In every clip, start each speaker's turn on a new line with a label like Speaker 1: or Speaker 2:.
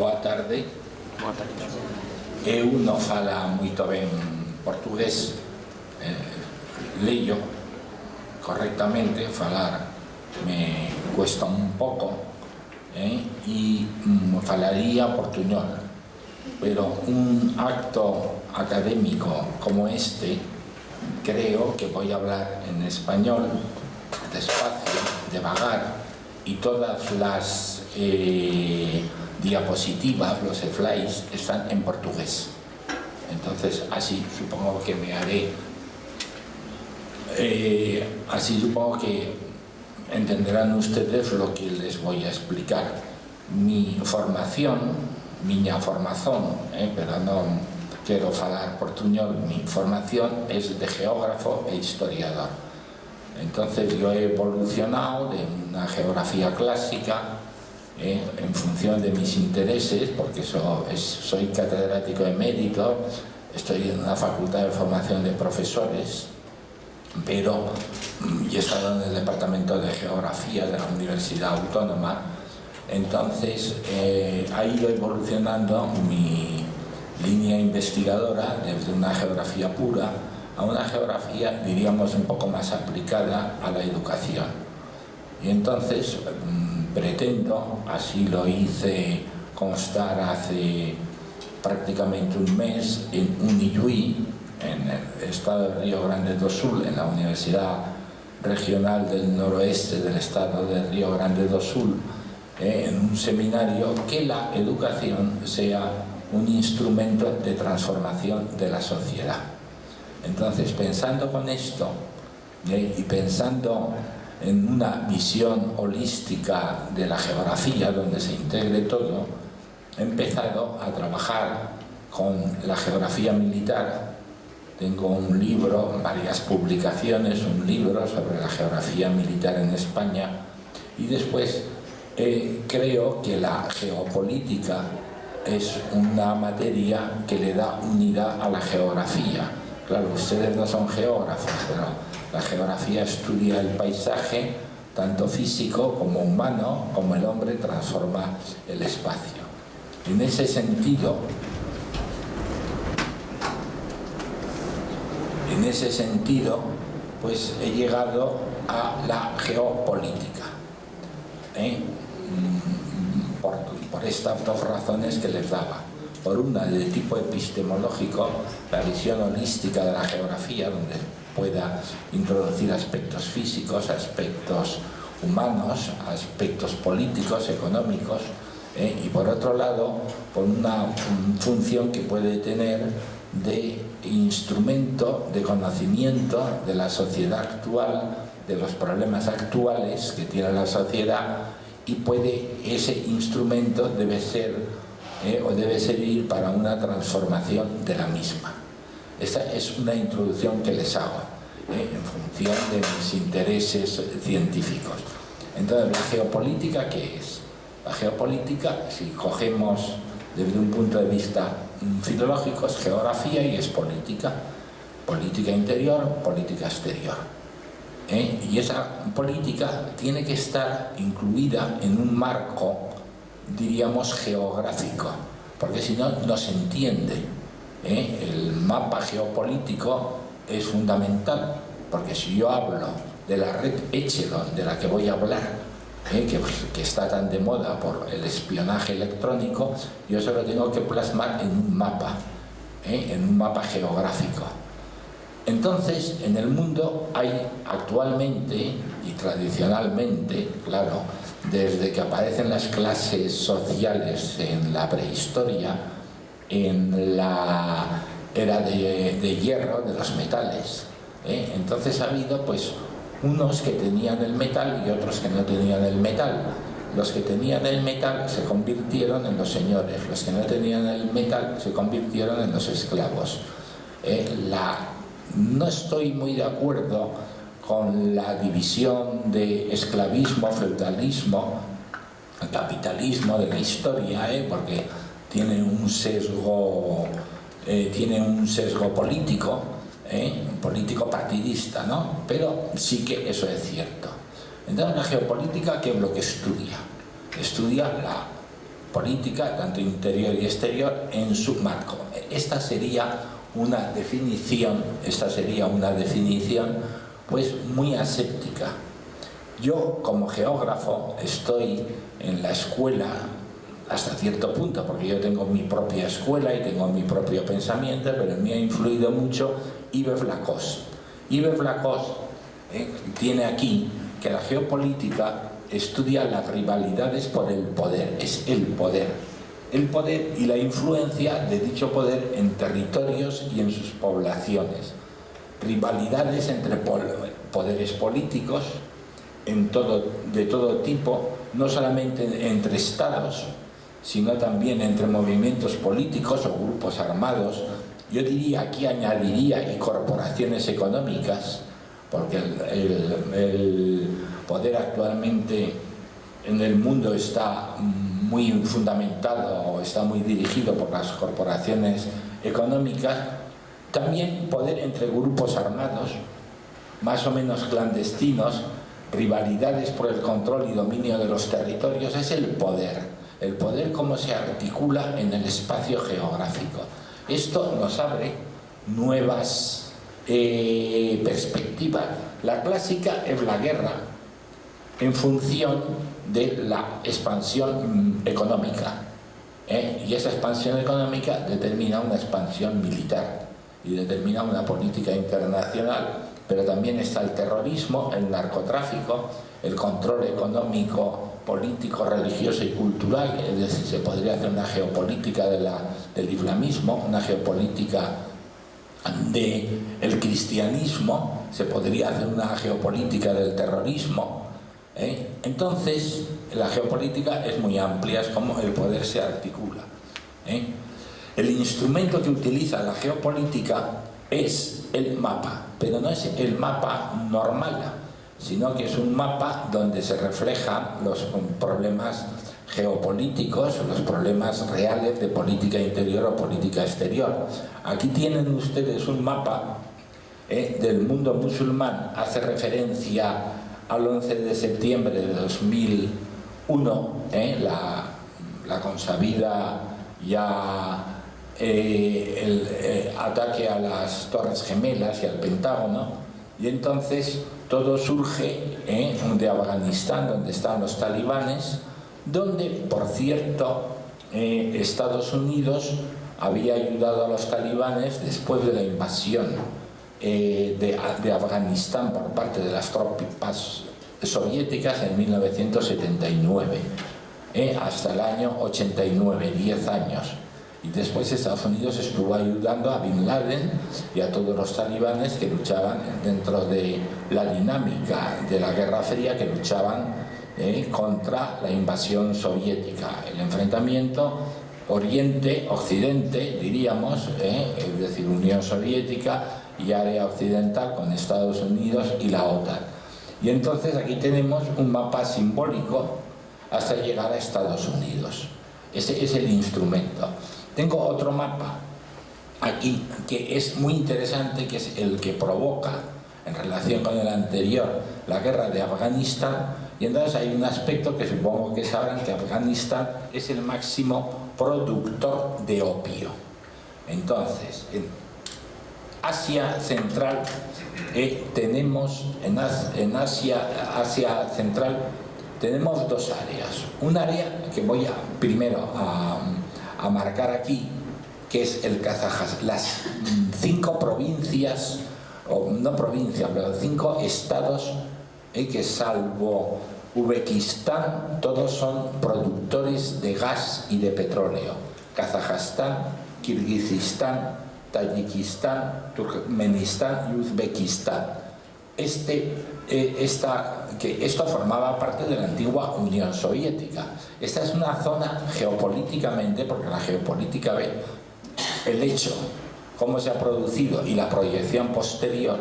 Speaker 1: Boa tarde.
Speaker 2: Boa tarde.
Speaker 1: Eu non fala moito ben portugués, leio correctamente, falar me cuesta un pouco, e falaría portuñol, pero un acto académico como este creo que voy a hablar en español, despacio, devagar, y todas las diapositivas, los slides, están en portugués. Entonces así supongo que me haré, así supongo que entenderán ustedes lo que les voy a explicar. Mi formación, miña formación, pero non quero falar portuñol, mi formación es de geógrafo e historiador. Entonces yo he evolucionado de una geografía clásica en función de mis intereses, porque soy catedrático emérito, estoy en una facultad de formación de profesores, pero yo he estado en el departamento de geografía de la Universidad Autónoma. Entonces ha ido evolucionando mi línea investigadora desde una geografía pura a una geografía, diríamos, un poco más aplicada a la educación. Y entonces pretendo, así lo hice constar hace prácticamente un mes en Unijuí, en el estado de Río Grande do Sul, en la Universidad Regional del Noroeste del estado de Río Grande do Sul, en un seminario, que la educación sea un instrumento de transformación de la sociedad. Entonces, pensando con esto y pensando en una visión holística de la geografía donde se integre todo, he empezado a trabajar con la geografía militar. Tengo un libro, varias publicaciones, un libro sobre la geografía militar en España, y después creo que la geopolítica es una materia que le da unidad a la geografía. Claro, ustedes no son geógrafos, pero la geografía estudia el paisaje, tanto físico como humano, como el hombre transforma el espacio. En ese sentido, pues he llegado a la geopolítica, por estas dos razones que les daba. Por una, de tipo epistemológico, la visión holística de la geografía, donde pueda introducir aspectos físicos, aspectos humanos, aspectos políticos, económicos, y por otro lado, por una función que puede tener de instrumento de conocimiento de la sociedad actual, de los problemas actuales que tiene la sociedad, y ese instrumento debe ser o debe servir para una transformación de la misma. Esta es una introducción que les hago en función de mis intereses científicos. Entonces, ¿la geopolítica qué es? La geopolítica, si cogemos desde un punto de vista filológico, es geografía y es política. Política interior, política exterior. Y esa política tiene que estar incluida en un marco, diríamos, geográfico, porque si no, no se entiende. El mapa geopolítico es fundamental, porque si yo hablo de la red Echelon, de la que voy a hablar, que está tan de moda por el espionaje electrónico, yo eso lo tengo que plasmar en un mapa geográfico. Entonces, en el mundo hay actualmente y tradicionalmente, claro, desde que aparecen las clases sociales en la prehistoria, en la era de hierro, de los metales, entonces ha habido pues unos que tenían el metal y otros que no tenían el metal. Los que tenían el metal se convirtieron en los señores, los que no tenían el metal se convirtieron en los esclavos. No estoy muy de acuerdo con la división de esclavismo, feudalismo, capitalismo de la historia, porque tiene un sesgo político, político partidista, ¿no? Pero sí que eso es cierto. Entonces, la geopolítica, ¿qué es lo que estudia? Estudia la política, tanto interior y exterior, en su marco. Esta sería una definición pues muy aséptica. Yo, como geógrafo, estoy en la escuela hasta cierto punto, porque yo tengo mi propia escuela y tengo mi propio pensamiento, pero en mí ha influido mucho Yves Lacoste. Yves Lacoste tiene aquí que la geopolítica estudia las rivalidades por el poder, es el poder y la influencia de dicho poder en territorios y en sus poblaciones. Rivalidades entre poderes políticos de todo tipo, no solamente entre estados, sino también entre movimientos políticos o grupos armados. Yo diría, aquí añadiría, y corporaciones económicas, porque el poder actualmente en el mundo está muy fundamentado o está muy dirigido por las corporaciones económicas. También poder entre grupos armados, más o menos clandestinos, rivalidades por el control y dominio de los territorios. Es el poder cómo se articula en el espacio geográfico. Esto nos abre nuevas perspectivas. La clásica es la guerra en función de la expansión económica, y esa expansión económica determina una expansión militar y determina una política internacional. Pero también está el terrorismo, el narcotráfico, el control económico, político, religioso y cultural. Es decir, se podría hacer una geopolítica del islamismo, una geopolítica del cristianismo, se podría hacer una geopolítica del terrorismo. Entonces, la geopolítica es muy amplia, es como el poder se articula. El instrumento que utiliza la geopolítica es el mapa, pero no es el mapa normal, sino que es un mapa donde se reflejan los problemas geopolíticos, los problemas reales de política interior o política exterior. Aquí tienen ustedes un mapa del mundo musulmán, hace referencia al 11 de septiembre de 2001, la consabida ya el ataque a las Torres Gemelas y al Pentágono, y entonces todo surge de Afganistán, donde están los talibanes, donde, por cierto, Estados Unidos había ayudado a los talibanes después de la invasión de Afganistán por parte de las tropas soviéticas en 1979, hasta el año 89, 10 años. Y después Estados Unidos estuvo ayudando a Bin Laden y a todos los talibanes que luchaban dentro de la dinámica de la Guerra Fría, que luchaban contra la invasión soviética, el enfrentamiento Oriente-Occidente, diríamos, es decir, Unión Soviética y área occidental con Estados Unidos y la OTAN. Y entonces aquí tenemos un mapa simbólico hasta llegar a Estados Unidos. Ese es el instrumento. Tengo otro mapa aquí que es muy interesante, que es el que provoca, en relación con el anterior, la guerra de Afganistán. Y entonces hay un aspecto que supongo que sabrán, que Afganistán es el máximo productor de opio. Entonces, en Asia Central tenemos, en Asia Central tenemos dos áreas. Un área que voy primero a marcar aquí, que es el Kazajstán, las 5 provincias, o no provincias, pero 5 estados que, salvo Uzbekistán, todos son productores de gas y de petróleo. Kazajstán, Kirguistán, Tayikistán, Turkmenistán y Uzbekistán. Esto formaba parte de la antigua Unión Soviética. Esta es una zona geopolíticamente, porque la geopolítica ve el hecho, cómo se ha producido y la proyección posterior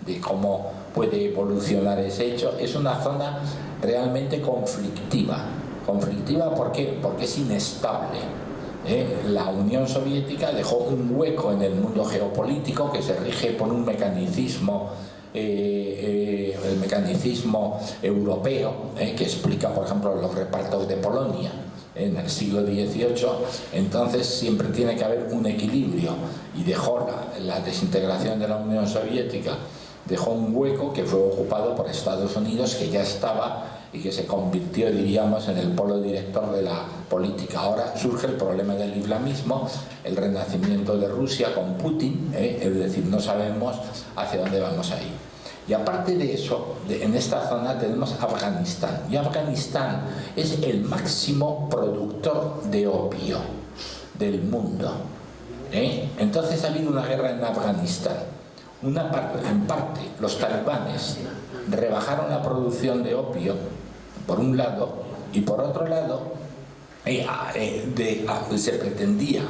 Speaker 1: de cómo puede evolucionar ese hecho. Es una zona realmente conflictiva. ¿Conflictiva por qué? Porque es inestable. La Unión Soviética dejó un hueco en el mundo geopolítico que se rige por un mecanismo, el mecanismo europeo, que explica, por ejemplo, los repartos de Polonia. en el siglo XVIII, entonces siempre tiene que haber un equilibrio, y dejó la desintegración de la Unión Soviética, dejó un hueco que fue ocupado por Estados Unidos, que ya estaba y que se convirtió, diríamos, en el polo director de la política. Ahora surge el problema del islamismo, el renacimiento de Rusia con Putin, es decir, no sabemos hacia dónde vamos a ir. Y aparte de eso, en esta zona tenemos Afganistán, y Afganistán es el máximo productor de opio del mundo. Entonces ha habido una guerra en Afganistán. En parte, los talibanes rebajaron la producción de opio, por un lado, y por otro lado, se pretendía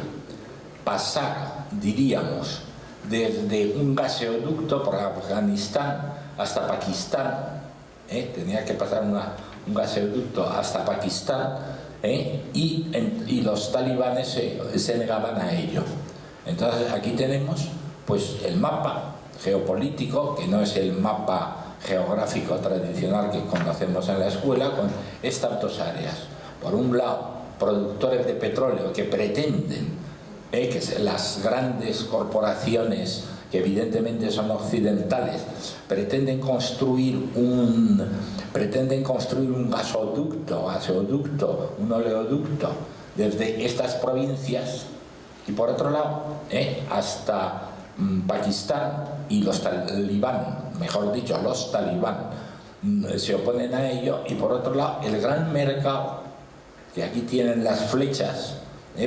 Speaker 1: pasar, diríamos, desde un gasoducto por Afganistán hasta Pakistán, tenía que pasar un gasoducto hasta Pakistán, y los talibanes se negaban a ello. Entonces aquí tenemos pues el mapa geopolítico, que no es el mapa geográfico tradicional que conocemos en la escuela, con estas dos áreas. Por un lado, productores de petróleo que pretenden que las grandes corporaciones, que evidentemente son occidentales, pretenden construir un gasoducto, un oleoducto desde estas provincias, y por otro lado, hasta Pakistán, y los talibán, mejor dicho, los talibán se oponen a ello, y por otro lado el gran mercado, que aquí tienen las flechas,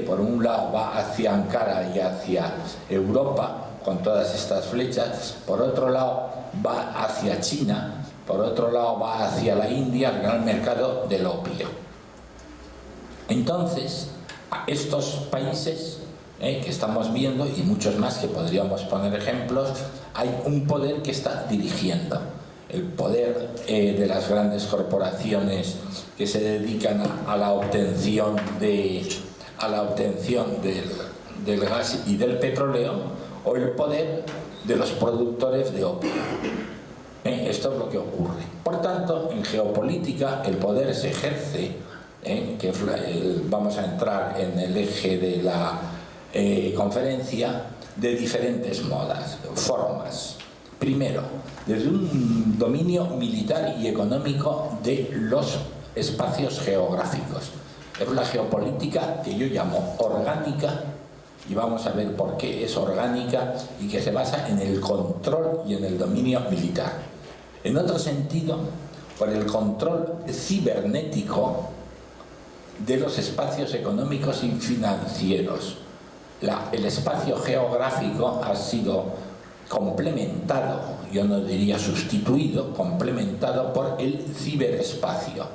Speaker 1: por un lado va hacia Ankara y hacia Europa con todas estas flechas, por otro lado va hacia China, por otro lado va hacia la India, el gran mercado del opio. Entonces, a estos países que estamos viendo, y muchos más que podríamos poner ejemplos, hay un poder que está dirigiendo. El poder de las grandes corporaciones que se dedican a la obtención del gas y del petróleo, o el poder de los productores de opio. Esto es lo que ocurre. Por tanto, en geopolítica el poder se ejerce, que vamos a entrar en el eje de la conferencia, de diferentes formas. Primero, desde un dominio militar y económico de los espacios geográficos. Es la geopolítica que yo llamo orgánica, y vamos a ver por qué es orgánica, y que se basa en el control y en el dominio militar. En otro sentido, por el control cibernético de los espacios económicos y financieros. El espacio geográfico ha sido complementado, yo no diría sustituido, complementado por el ciberespacio.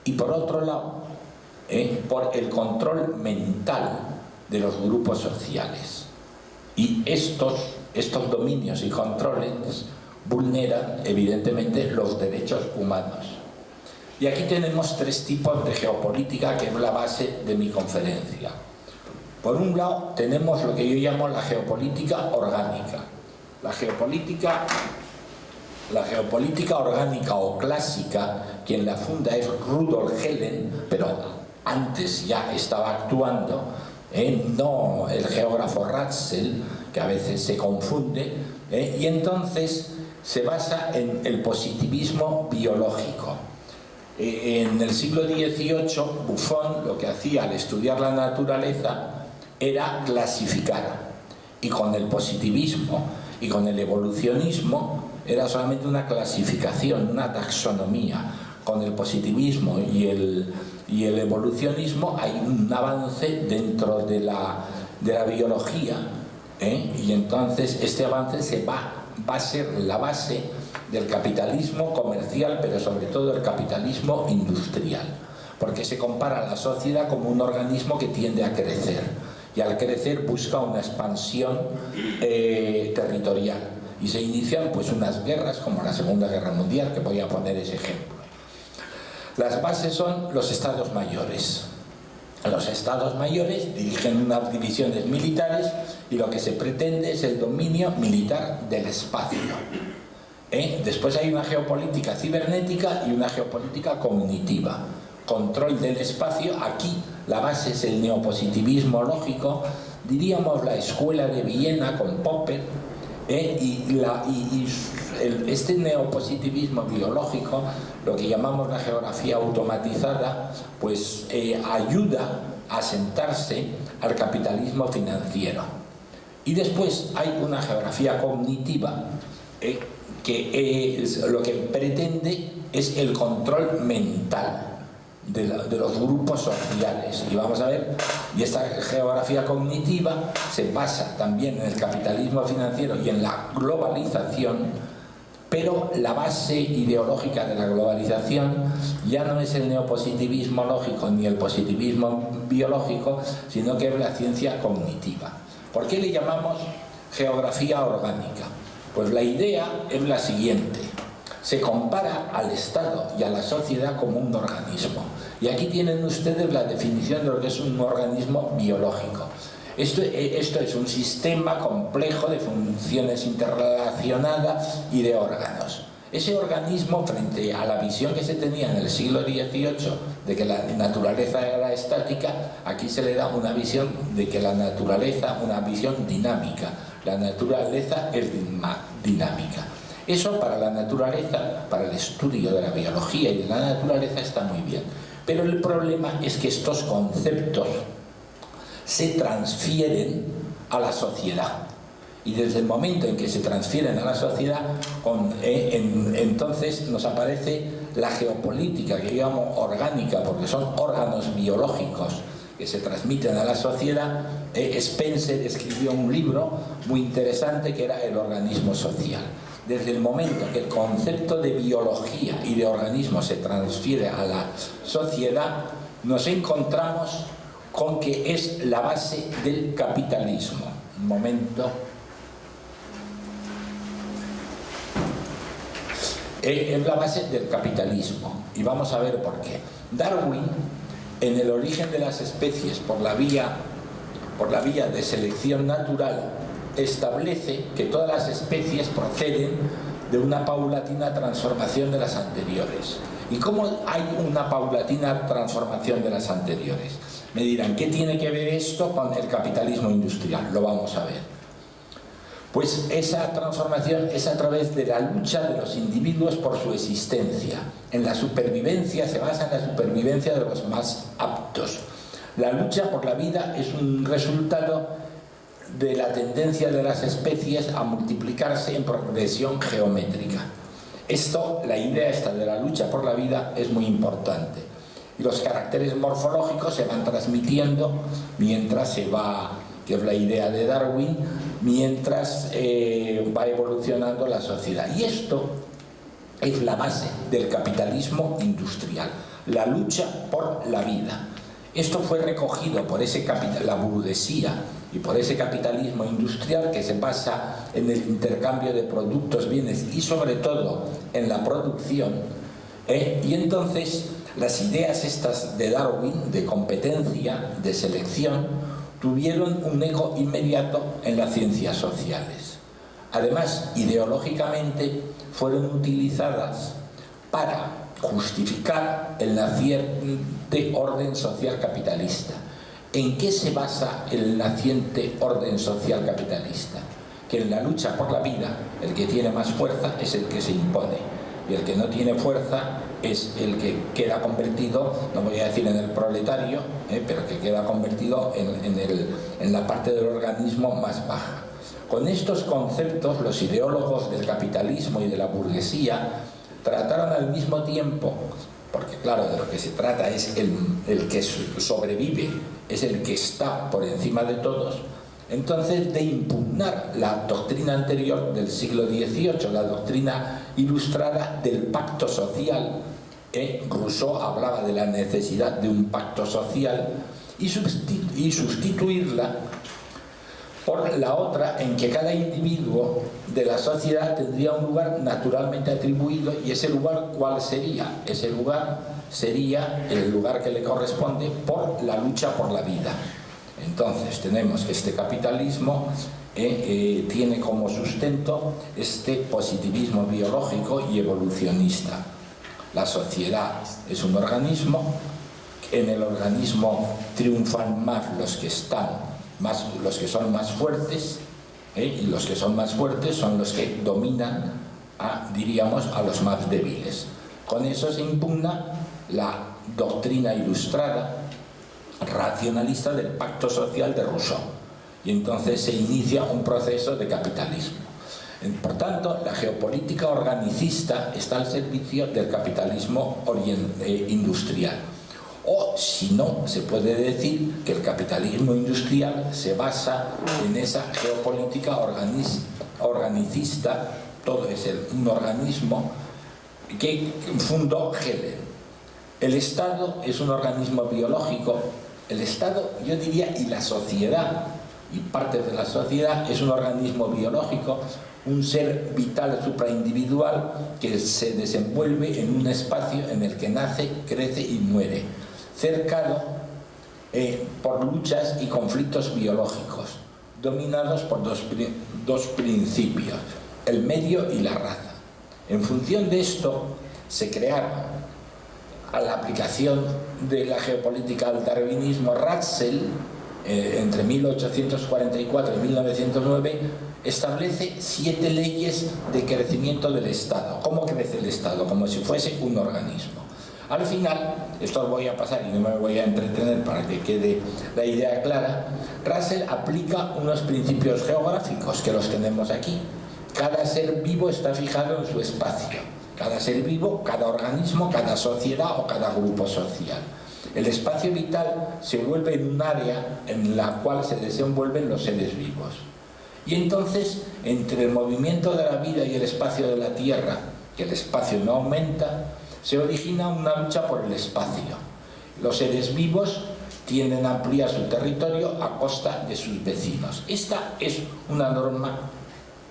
Speaker 1: Y por otro lado, por el control mental de los grupos sociales. Y estos dominios y controles vulneran evidentemente los derechos humanos. Y aquí tenemos tres tipos de geopolítica, que es la base de mi conferencia. Por un lado tenemos lo que yo llamo la geopolítica orgánica. La geopolítica orgánica o clásica, quien la funda es Rudolf Helen, pero antes ya estaba actuando, no el geógrafo Ratzel, que a veces se confunde, y entonces se basa en el positivismo biológico. En el siglo XVIII, Buffon lo que hacía al estudiar la naturaleza era clasificar, y con el positivismo y con el evolucionismo era solamente una clasificación, una taxonomía. Con el positivismo y el evolucionismo hay un avance dentro de la biología, y entonces este avance va a ser la base del capitalismo comercial, pero sobre todo el capitalismo industrial, porque se compara a la sociedad como un organismo que tiende a crecer, y al crecer busca una expansión territorial, y se inician pues unas guerras como la Segunda Guerra Mundial, que voy a poner ese ejemplo. Las bases son los estados mayores. Los estados mayores dirigen unas divisiones militares, y lo que se pretende es el dominio militar del espacio. Después hay una geopolítica cibernética y una geopolítica cognitiva. Control del espacio. Aquí la base es el neopositivismo lógico, diríamos la escuela de Viena con Popper, este neopositivismo biológico, lo que llamamos la geografía automatizada, pues ayuda a sentarse al capitalismo financiero. Y después hay una geografía cognitiva que lo que pretende es el control mental de los grupos sociales. Y vamos a ver, y esta geografía cognitiva se basa también en el capitalismo financiero y en la globalización, pero la base ideológica de la globalización ya no es el neopositivismo lógico ni el positivismo biológico, sino que es la ciencia cognitiva. ¿Por qué le llamamos geografía orgánica? Pues la idea es la siguiente: se compara al Estado y a la sociedad como un organismo. Y aquí tienen ustedes la definición de lo que es un organismo biológico. Esto es un sistema complejo de funciones interrelacionadas y de órganos. Ese organismo, frente a la visión que se tenía en el siglo XVIII de que la naturaleza era estática, aquí se le da una visión de que la naturaleza, una visión dinámica. La naturaleza es dinámica. Eso para la naturaleza, para el estudio de la biología y de la naturaleza está muy bien. Pero el problema es que estos conceptos se transfieren a la sociedad. Y desde el momento en que se transfieren a la sociedad, entonces nos aparece la geopolítica, que llamamos orgánica, porque son órganos biológicos que se transmiten a la sociedad. Spencer escribió un libro muy interesante que era El organismo social. Desde el momento que el concepto de biología y de organismo se transfiere a la sociedad, nos encontramos con que es la base del capitalismo. Un momento. Es la base del capitalismo. Y vamos a ver por qué. Darwin, en El origen de las especies por la vía de selección natural, establece que todas las especies proceden de una paulatina transformación de las anteriores. ¿Y cómo hay una paulatina transformación de las anteriores? Me dirán, ¿qué tiene que ver esto con el capitalismo industrial? Lo vamos a ver. Pues esa transformación es a través de la lucha de los individuos por su existencia. En la supervivencia, se basa en la supervivencia de los más aptos. La lucha por la vida es un resultado de la tendencia de las especies a multiplicarse en progresión geométrica. La idea esta de la lucha por la vida es muy importante. Y los caracteres morfológicos se van transmitiendo mientras se va, que es la idea de Darwin, mientras va evolucionando la sociedad. Y esto es la base del capitalismo industrial, la lucha por la vida. Esto fue recogido por la burguesía y por ese capitalismo industrial que se basa en el intercambio de productos, bienes y sobre todo en la producción. Y entonces las ideas estas de Darwin, de competencia, de selección, tuvieron un eco inmediato en las ciencias sociales. Además, ideológicamente fueron utilizadas para justificar el naciente orden social capitalista. ¿En qué se basa el naciente orden social capitalista? Que en la lucha por la vida, el que tiene más fuerza es el que se impone, y el que no tiene fuerza es el que queda convertido, no voy a decir en el proletario, pero que queda convertido en la parte del organismo más baja. Con estos conceptos, los ideólogos del capitalismo y de la burguesía trataron al mismo tiempo, porque claro, de lo que se trata es el que sobrevive, es el que está por encima de todos, entonces de impugnar la doctrina anterior del siglo XVIII, la doctrina ilustrada del pacto social. Rousseau hablaba de la necesidad de un pacto social y sustituirla por la otra, en que cada individuo de la sociedad tendría un lugar naturalmente atribuido. ¿Y ese lugar cuál sería? Ese lugar sería el lugar que le corresponde por la lucha por la vida. Entonces tenemos que este capitalismo tiene como sustento este positivismo biológico y evolucionista. La sociedad es un organismo en el organismo triunfan más los que son más fuertes, y los que son más fuertes son los que dominan diríamos, a los más débiles. Con eso se impugna la doctrina ilustrada racionalista del pacto social de Rousseau, y entonces se inicia un proceso de capitalismo. Por tanto, la geopolítica organicista está al servicio del capitalismo industrial. O, si no, se puede decir que el capitalismo industrial se basa en esa geopolítica organicista. Todo es un organismo que fundó Hegel. El Estado es un organismo biológico. El Estado, yo diría, y la sociedad, y parte de la sociedad, es un organismo biológico, un ser vital supraindividual que se desenvuelve en un espacio en el que nace, crece y muere, cercado por luchas y conflictos biológicos, dominados por dos principios: el medio y la raza. En función de esto se crearon, a la aplicación de la geopolítica al darwinismo, Russell, entre 1844 y 1909, establece 7 leyes de crecimiento del Estado. ¿Cómo crece el Estado? Como si fuese un organismo. Al final, esto lo voy a pasar y no me voy a entretener para que quede la idea clara, Russell aplica unos principios geográficos que los tenemos aquí. Cada ser vivo está fijado en su espacio. Cada ser vivo, cada organismo, cada sociedad o cada grupo social. El espacio vital se vuelve en un área en la cual se desenvuelven los seres vivos. Y entonces, entre el movimiento de la vida y el espacio de la Tierra, que el espacio no aumenta, se origina una lucha por el espacio. Los seres vivos tienden a ampliar su territorio a costa de sus vecinos. Esta es una norma,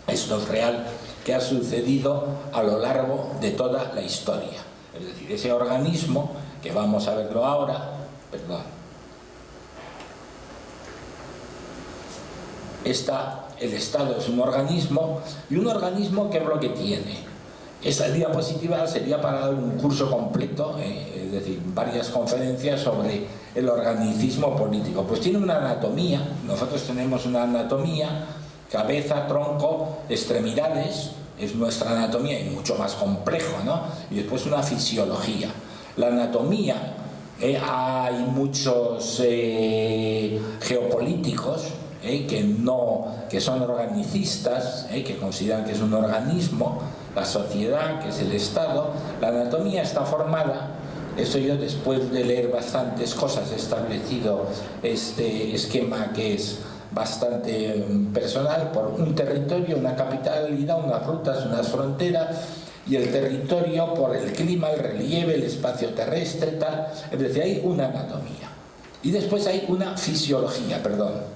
Speaker 1: esto es real, que ha sucedido a lo largo de toda la historia. Es decir, ese organismo, que vamos a verlo ahora, el Estado es un organismo, y un organismo, ¿qué es lo que tiene? Esta diapositiva sería para dar un curso completo, es decir, varias conferencias sobre el organicismo político. Pues tiene una anatomía, nosotros tenemos una anatomía: cabeza, tronco, extremidades, es nuestra anatomía, y mucho más complejo, ¿no? Y después una fisiología. La anatomía, hay muchos geopolíticos que son organicistas, que consideran que es un organismo, la sociedad, que es el Estado. La anatomía está formada, eso yo después de leer bastantes cosas he establecido este esquema que es bastante personal, por un territorio, una capitalidad, unas rutas, unas fronteras, y el territorio por el clima, el relieve, el espacio terrestre, tal. Es decir, hay una anatomía. Y después hay una fisiología, perdón.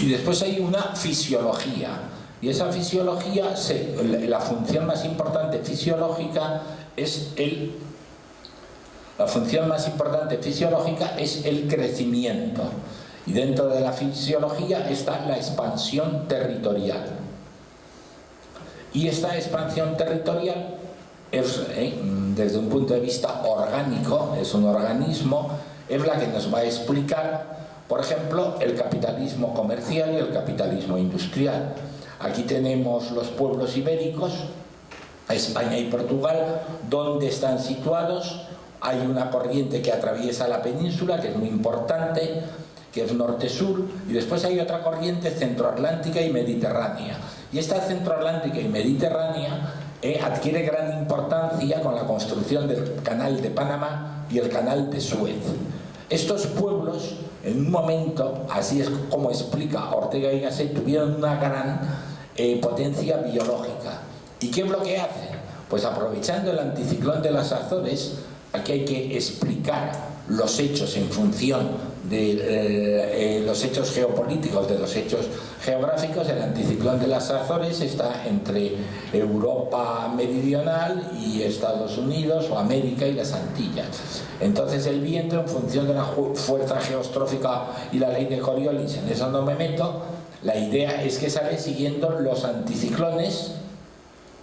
Speaker 1: Y después hay una fisiología, y esa fisiología, la función más importante fisiológica es el crecimiento, y dentro de la fisiología está la expansión territorial. Y esta expansión territorial es, desde un punto de vista orgánico, es un organismo, es la que nos va a explicar, por ejemplo, el capitalismo comercial y el capitalismo industrial. Aquí tenemos los pueblos ibéricos, España y Portugal, donde están situados. Hay una corriente que atraviesa la península, que es muy importante, que es norte-sur, y después hay otra corriente centroatlántica y mediterránea. Y esta centroatlántica y mediterránea adquiere gran importancia con la construcción del canal de Panamá y el canal de Suez. Estos pueblos, en un momento, así es como explica Ortega y Gasset, tuvieron una gran potencia biológica. ¿Y qué es lo que hace? Pues aprovechando el anticiclón de las Azores, aquí hay que explicar los hechos en función de los hechos geopolíticos, de los hechos geográficos. El anticiclón de las Azores está entre Europa meridional y Estados Unidos, o América y las Antillas. Entonces el viento, en función de la fuerza geostrófica y la ley de Coriolis, en eso no me meto, la idea es que sale siguiendo los anticiclones,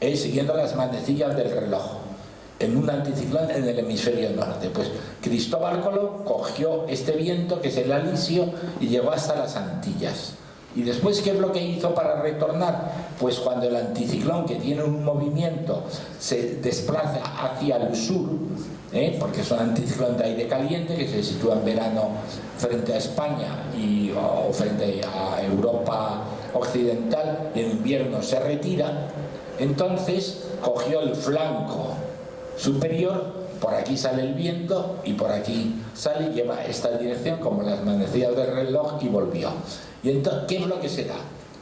Speaker 1: siguiendo las manecillas del reloj, en un anticiclón en el hemisferio norte. Pues Cristóbal Colón cogió este viento, que es el alisio, y llegó hasta las Antillas. Y después, ¿qué es lo que hizo para retornar? Pues cuando el anticiclón, que tiene un movimiento, se desplaza hacia el sur, porque es un anticiclón de aire caliente que se sitúa en verano frente a España o frente a Europa occidental, y en invierno se retira, entonces cogió el flanco superior, por aquí sale el viento y por aquí sale y lleva esta dirección como las manecillas del reloj, y volvió. Y entonces, ¿qué es lo que se da?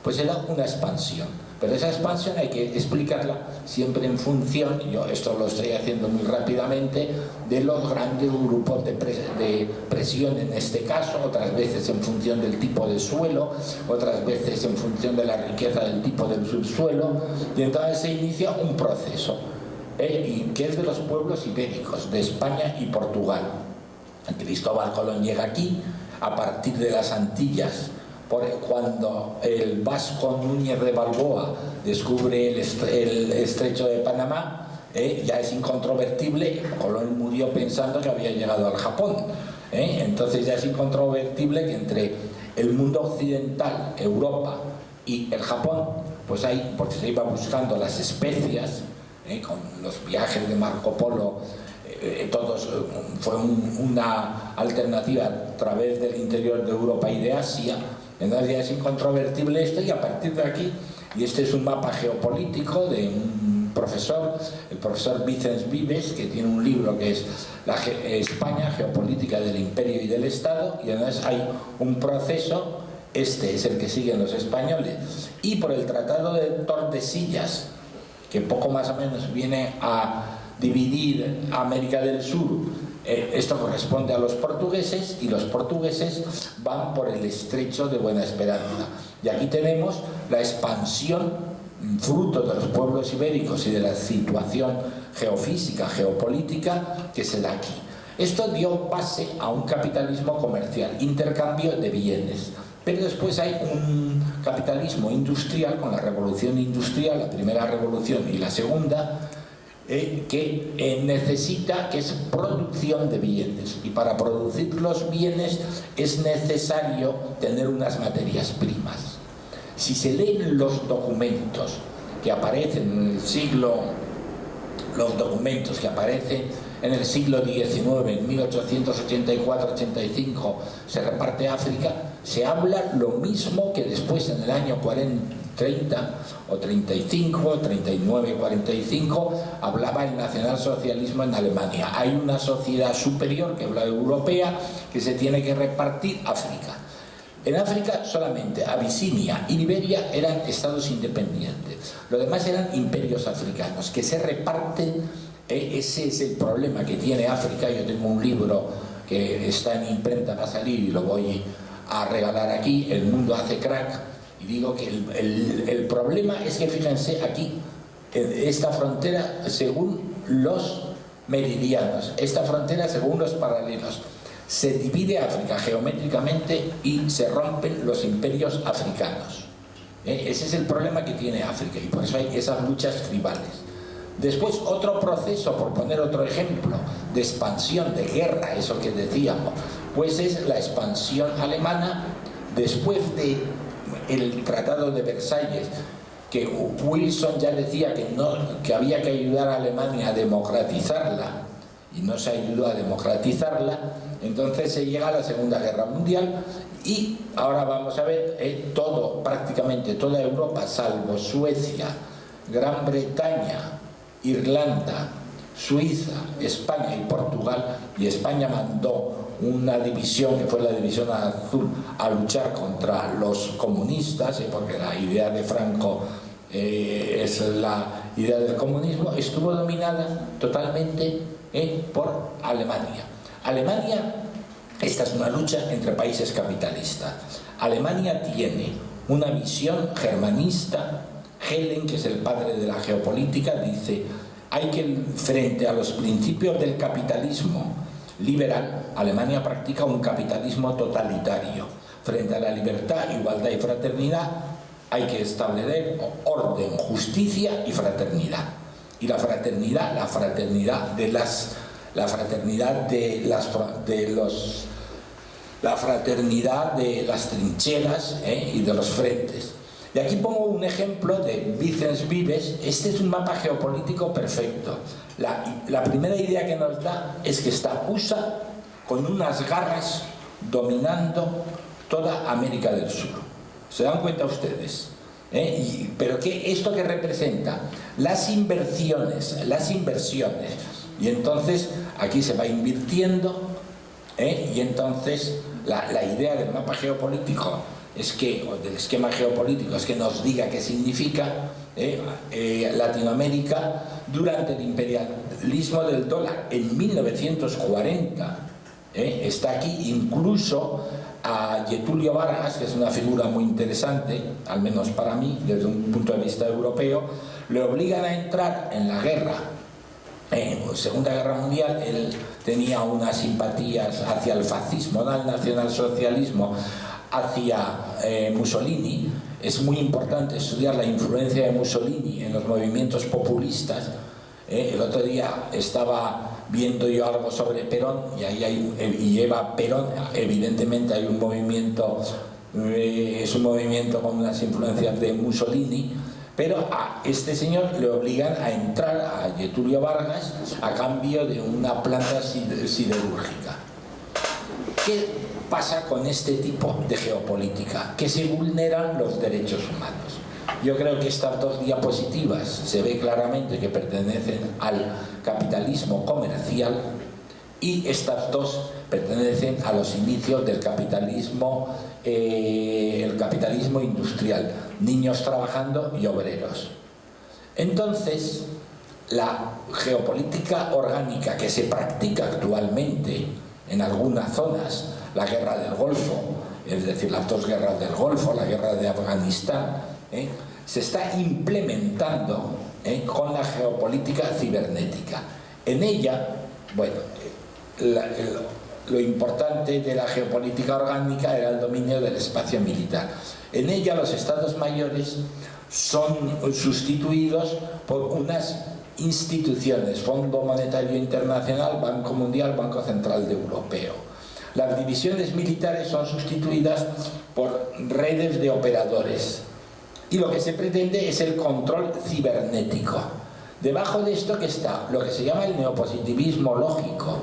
Speaker 1: Pues se da una expansión, pero esa expansión hay que explicarla siempre en función, yo esto lo estoy haciendo muy rápidamente, de los grandes grupos de presión en este caso, otras veces en función del tipo de suelo, otras veces en función de la riqueza del tipo del subsuelo, y entonces se inicia un proceso. Y que es de los pueblos ibéricos, de España y Portugal. Cristóbal Colón llega aquí a partir de las Antillas, cuando el vasco Núñez de Balboa descubre el estrecho de Panamá, ya es incontrovertible. Colón murió pensando que había llegado al Japón, entonces ya es incontrovertible que entre el mundo occidental, Europa, y el Japón, pues hay, porque se iba buscando las especias, con los viajes de Marco Polo, todos fue una alternativa a través del interior de Europa y de Asia. Entonces ya es incontrovertible esto, y a partir de aquí, y este es un mapa geopolítico de un profesor, el profesor Vicens Vives, que tiene un libro que es España, Geopolítica del Imperio y del Estado, y entonces hay un proceso, este es el que siguen los españoles, y por el Tratado de Tordesillas, que poco más o menos viene a dividir América del Sur, esto corresponde a los portugueses, y los portugueses van por el estrecho de Buena Esperanza. Y aquí tenemos la expansión, fruto de los pueblos ibéricos y de la situación geofísica, geopolítica, que se da aquí. Esto dio base a un capitalismo comercial, intercambio de bienes. Pero después hay un capitalismo industrial, con la revolución industrial, la primera revolución y la segunda, que necesita, que es producción de bienes, y para producir los bienes es necesario tener unas materias primas. Si se leen los documentos que aparecen en el siglo, los documentos que aparecen en el siglo XIX, en 1884-85, se reparte África, se habla lo mismo que después, en el año 30 o 35, 39, 45, hablaba el nacionalsocialismo en Alemania. Hay una sociedad superior, que es la europea, que se tiene que repartir África. En África solamente Abisinia y Liberia eran estados independientes. Lo demás eran imperios africanos que se reparten. Ese es el problema que tiene África. Yo tengo un libro que está en imprenta, va a salir y lo voy a regalar aquí, El mundo hace crack, y digo que el problema es que, fíjense aquí, esta frontera según los meridianos, esta frontera según los paralelos, se divide África geométricamente y se rompen los imperios africanos. Ese es el problema que tiene África, y por eso hay esas luchas tribales. Después, otro proceso, por poner otro ejemplo, de expansión, de guerra, eso que decíamos, pues es la expansión alemana después del Tratado de Versalles, que Wilson ya decía que había que ayudar a Alemania a democratizarla, y no se ayudó a democratizarla. Entonces se llega a la Segunda Guerra Mundial, y ahora vamos a ver prácticamente toda Europa, salvo Suecia, Gran Bretaña, Irlanda, Suiza, España y Portugal, y España mandó una división, que fue la División Azul, a luchar contra los comunistas, porque la idea de Franco es idea del comunismo, estuvo dominada totalmente por Alemania. Alemania, esta es una lucha entre países capitalistas. Alemania tiene una visión germanista. Helen, que es el padre de la geopolítica, dice: hay que, frente a los principios del capitalismo liberal, Alemania practica un capitalismo totalitario. Frente a la libertad, igualdad y fraternidad, hay que establecer orden, justicia y fraternidad. Y la fraternidad de las trincheras y de los frentes. Y aquí pongo un ejemplo de Vicens Vives. Este es un mapa geopolítico perfecto. La primera idea que nos da es que está USA con unas garras dominando toda América del Sur. ¿Se dan cuenta ustedes? Pero ¿esto qué representa? Las inversiones. Y entonces aquí se va invirtiendo, y entonces la idea del mapa geopolítico o del esquema geopolítico es que nos diga qué significa Latinoamérica durante el imperialismo del dólar en 1940. Está aquí incluso a Getúlio Vargas, que es una figura muy interesante, al menos para mí, desde un punto de vista europeo. Le obligan a entrar en la guerra, Segunda Guerra Mundial. Él tenía unas simpatías hacia el fascismo, al nacionalsocialismo, hacia Mussolini. Es muy importante estudiar la influencia de Mussolini en los movimientos populistas. El otro día estaba viendo yo algo sobre Perón, y Eva Perón, evidentemente hay un movimiento, es un movimiento con unas influencias de Mussolini, pero a este señor le obligan a entrar, a Getúlio Vargas, a cambio de una planta siderúrgica. ¿Qué pasa con este tipo de geopolítica? Que se vulneran los derechos humanos. Yo creo que estas dos diapositivas se ve claramente que pertenecen al capitalismo comercial, y estas dos pertenecen a los inicios del capitalismo, el capitalismo industrial, niños trabajando y obreros. Entonces, la geopolítica orgánica que se practica actualmente en algunas zonas, la guerra del Golfo, es decir, las dos guerras del Golfo, la guerra de Afganistán, se está implementando con la geopolítica cibernética. En ella, bueno, lo importante de la geopolítica orgánica era el dominio del espacio militar. En ella los estados mayores son sustituidos por unas instituciones: Fondo Monetario Internacional, Banco Mundial, Banco Central Europeo. Las divisiones militares son sustituidas por redes de operadores, y lo que se pretende es el control cibernético. Debajo de esto que está lo que se llama el neopositivismo lógico.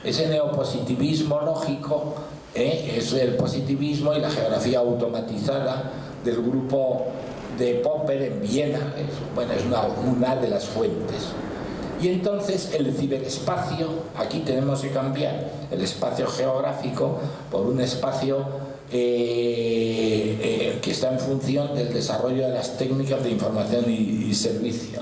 Speaker 1: Ese neopositivismo lógico es el positivismo y la geografía automatizada del grupo de Popper en Viena. Es una de las fuentes. Y entonces el ciberespacio, aquí tenemos que cambiar el espacio geográfico por un espacio que está en función del desarrollo de las técnicas de información y servicio.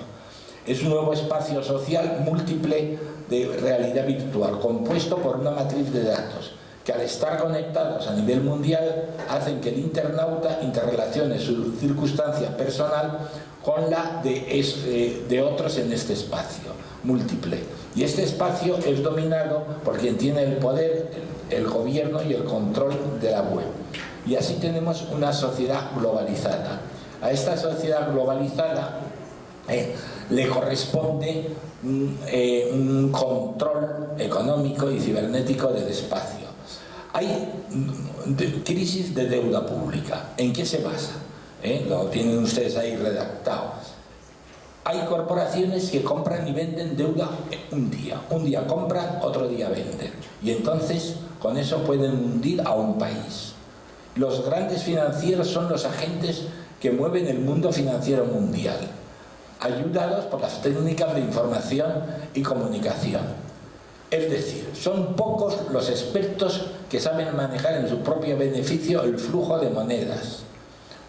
Speaker 1: Es un nuevo espacio social múltiple de realidad virtual, compuesto por una matriz de datos que, al estar conectados a nivel mundial, hacen que el internauta interrelacione su circunstancia personal con la de otros en este espacio múltiple. Y este espacio es dominado por quien tiene el poder, el gobierno y el control de la web. Y así tenemos una sociedad globalizada. A esta sociedad globalizada le corresponde un control económico y cibernético del espacio. Hay crisis de deuda pública. ¿En qué se basa? Lo tienen ustedes ahí redactado. Hay corporaciones que compran y venden deuda un día compran, otro día venden, y entonces con eso pueden hundir a un país. Los grandes financieros son los agentes que mueven el mundo financiero mundial, ayudados por las técnicas de información y comunicación. Es decir, son pocos los expertos que saben manejar en su propio beneficio el flujo de monedas.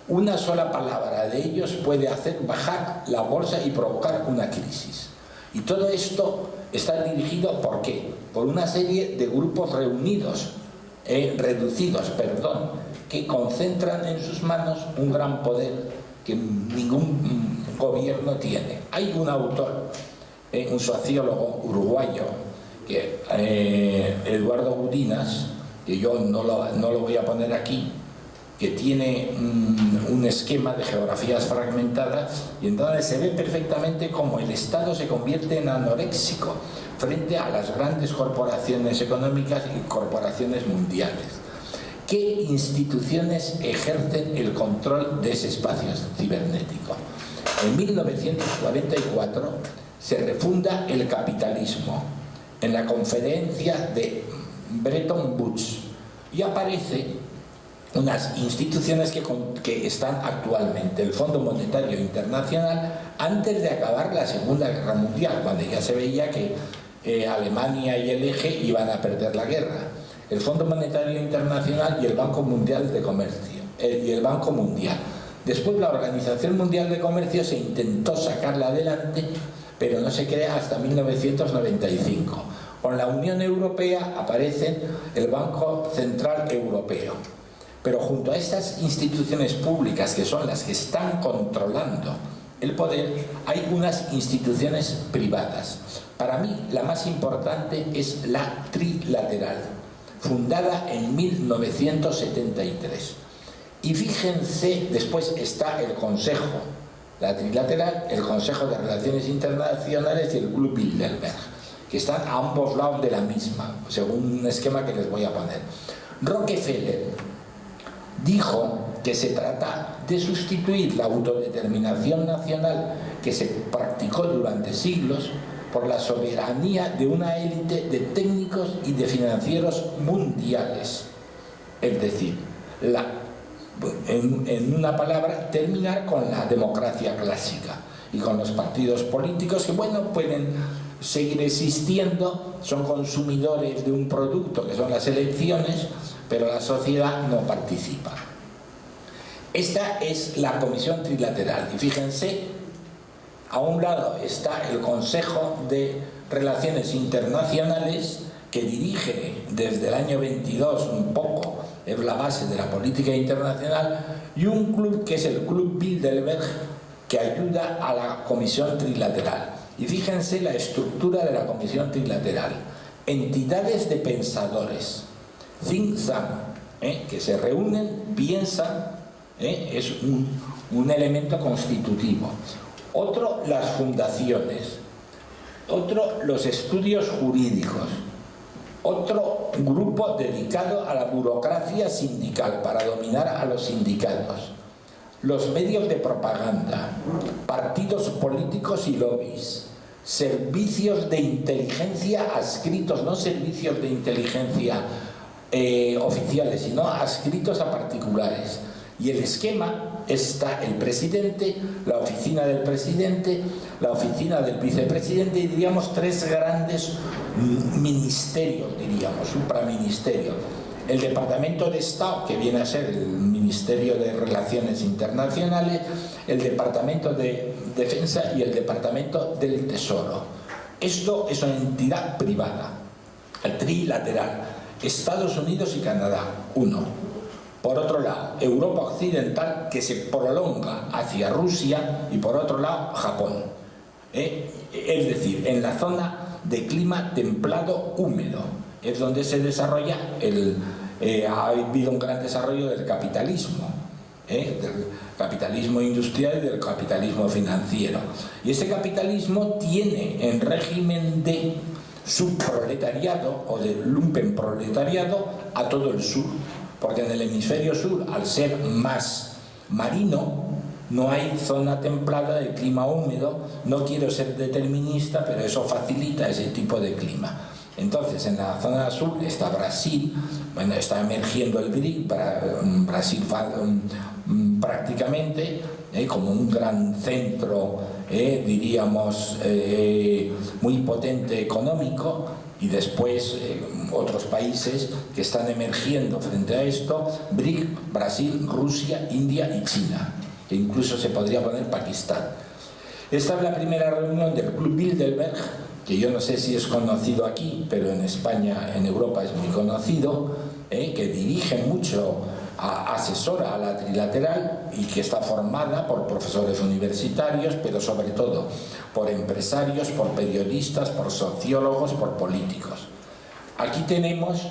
Speaker 1: Una sola palabra de ellos puede hacer bajar la bolsa y provocar una crisis. Y todo esto está dirigido, ¿por qué? Por una serie de grupos reducidos, que concentran en sus manos un gran poder que ningún gobierno tiene. Hay un autor, un sociólogo uruguayo, Eduardo Gudinas, que yo no lo voy a poner aquí, que tiene un esquema de geografías fragmentadas, y entonces se ve perfectamente cómo el Estado se convierte en anoréxico frente a las grandes corporaciones económicas y corporaciones mundiales. ¿Qué instituciones ejercen el control de ese espacio cibernético? En 1944 se refunda el capitalismo en la conferencia de Bretton Woods y aparece unas instituciones que están actualmente, el Fondo Monetario Internacional, antes de acabar la Segunda Guerra Mundial, cuando ya se veía que Alemania y el Eje iban a perder la guerra. El Fondo Monetario Internacional y el Banco Mundial de Comercio, y el Banco Mundial. Después la Organización Mundial de Comercio se intentó sacarla adelante, pero no se crea hasta 1995. Con la Unión Europea aparece el Banco Central Europeo. Pero junto a estas instituciones públicas, que son las que están controlando el poder, hay unas instituciones privadas. Para mí, la más importante es la trilateral, fundada en 1973. Y fíjense, después está el Consejo, la trilateral, el Consejo de Relaciones Internacionales y el Club Bilderberg, que están a ambos lados de la misma, según un esquema que les voy a poner. Rockefeller dijo que se trata de sustituir la autodeterminación nacional que se practicó durante siglos por la soberanía de una élite de técnicos y de financieros mundiales. Es decir, en una palabra, terminar con la democracia clásica y con los partidos políticos que, bueno, pueden seguir existiendo, son consumidores de un producto que son las elecciones, pero la sociedad no participa. Esta es la Comisión Trilateral y fíjense, a un lado está el Consejo de Relaciones Internacionales, que dirige desde el año 22 un poco, es la base de la política internacional, y un club que es el Club Bilderberg, que ayuda a la Comisión Trilateral. Y fíjense la estructura de la Comisión Trilateral: entidades de pensadores, think tank, que se reúnen, piensan, es un elemento constitutivo. Otro, las fundaciones. Otro, los estudios jurídicos. Otro grupo dedicado a la burocracia sindical para dominar a los sindicatos. Los medios de propaganda, partidos políticos y lobbies, servicios de inteligencia adscritos, no servicios de inteligencia oficiales, sino adscritos a particulares. Y el esquema está el presidente, la oficina del presidente, la oficina del vicepresidente y diríamos tres grandes ministerios, diríamos, supraministerios. El Departamento de Estado, que viene a ser el Ministerio de Relaciones Internacionales, el Departamento de Defensa y el Departamento del Tesoro. Esto es una entidad privada, trilateral. Estados Unidos y Canadá, uno. Por otro lado, Europa Occidental, que se prolonga hacia Rusia, y por otro lado, Japón. Es decir, en la zona de clima templado húmedo, es donde se desarrolla ha habido un gran desarrollo del capitalismo industrial y del capitalismo financiero. Y ese capitalismo tiene en régimen de subproletariado o de lumpenproletariado a todo el sur, porque en el hemisferio sur, al ser más marino, no hay zona templada de clima húmedo. No quiero ser determinista, pero eso facilita ese tipo de clima. Entonces, en la zona sur está Brasil, bueno, está emergiendo el BRIC, Brasil prácticamente como un gran centro, diríamos, muy potente económico, y después otros países que están emergiendo frente a esto, BRIC, Brasil, Rusia, India y China, que incluso se podría poner Pakistán. Esta es la primera reunión del Club Bilderberg, que yo no sé si es conocido aquí, pero en España, en Europa es muy conocido, que dirige mucho, asesora a la trilateral y que está formada por profesores universitarios, pero sobre todo por empresarios, por periodistas, por sociólogos, por políticos. Aquí tenemos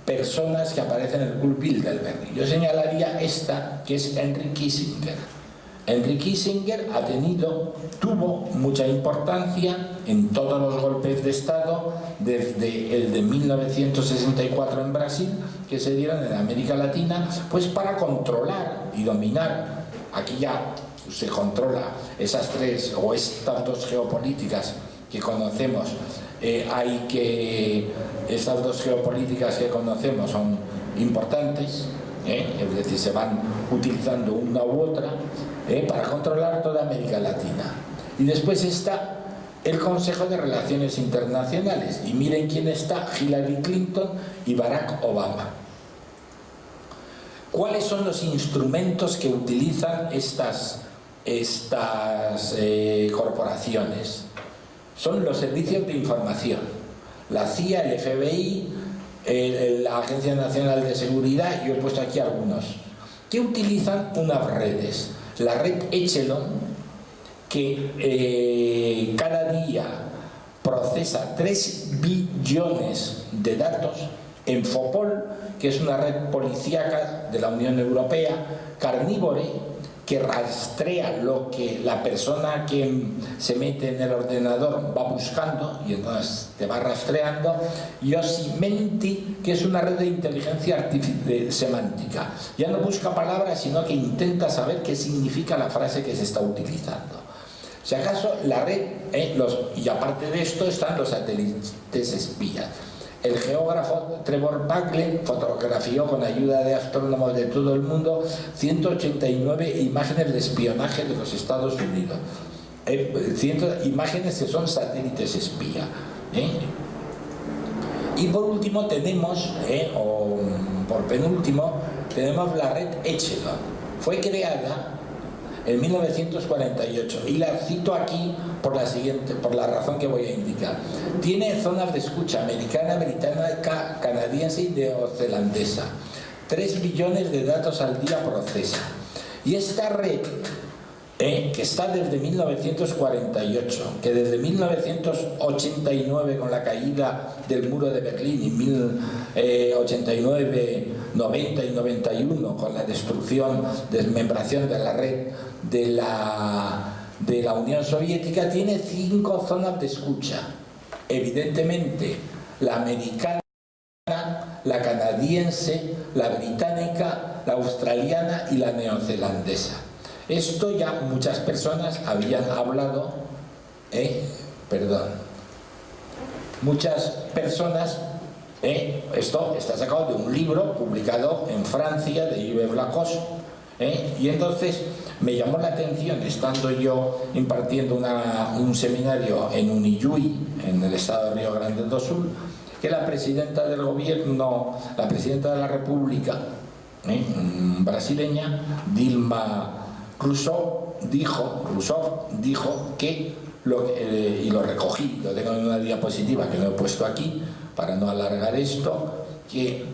Speaker 1: personas que aparecen en el Club Bilderberg. Yo señalaría esta, que es Henry Kissinger. Henry Kissinger tuvo mucha importancia en todos los golpes de Estado, desde el de 1964 en Brasil, que se dieron en América Latina, pues para controlar y dominar. Aquí ya se controla esas tres o estas dos geopolíticas que conocemos. Estas dos geopolíticas que conocemos son importantes, es decir, se van utilizando una u otra para controlar toda América Latina. Y después está el Consejo de Relaciones Internacionales, y miren quién está: Hillary Clinton y Barack Obama. ¿Cuáles son los instrumentos que utilizan estas corporaciones? Son los servicios de información, la CIA, el FBI, la Agencia Nacional de Seguridad. Yo he puesto aquí algunos que utilizan unas redes. La red Echelon, que cada día procesa 3 billones de datos. Enfopol, que es una red policíaca de la Unión Europea. Carnivore, que rastrea lo que la persona que se mete en el ordenador va buscando y entonces te va rastreando. Yosemite, que es una red de inteligencia semántica. Ya no busca palabras, sino que intenta saber qué significa la frase que se está utilizando. Si acaso la red, y aparte de esto están los satélites espías. El geógrafo Trevor Buckley fotografió con ayuda de astrónomos de todo el mundo 189 imágenes de espionaje de los Estados Unidos. Imágenes que son satélites espía. Y por último tenemos, o por penúltimo, tenemos la red Echelon. Fue creada en 1948 y la cito aquí por la razón que voy a indicar. Tiene zonas de escucha americana, británica, canadiense y neozelandesa. 3 billones de datos al día procesa. Y esta red, que está desde 1948, que desde 1989 con la caída del muro de Berlín y 1989, 90 y 91 con la destrucción, desmembración de la red de la Unión Soviética, tiene 5 zonas de escucha. Evidentemente la americana, la canadiense, la británica, la australiana y la neozelandesa. Esto ya muchas personas habían hablado, muchas personas, esto está sacado de un libro publicado en Francia de Yves Lacoste, y entonces me llamó la atención, estando yo impartiendo un seminario en Uniyui, en el estado de Río Grande do Sul, que la presidenta del gobierno, la presidenta de la República brasileña, Dilma Rousseff, dijo que, y lo recogí, lo tengo en una diapositiva que no he puesto aquí para no alargar esto, que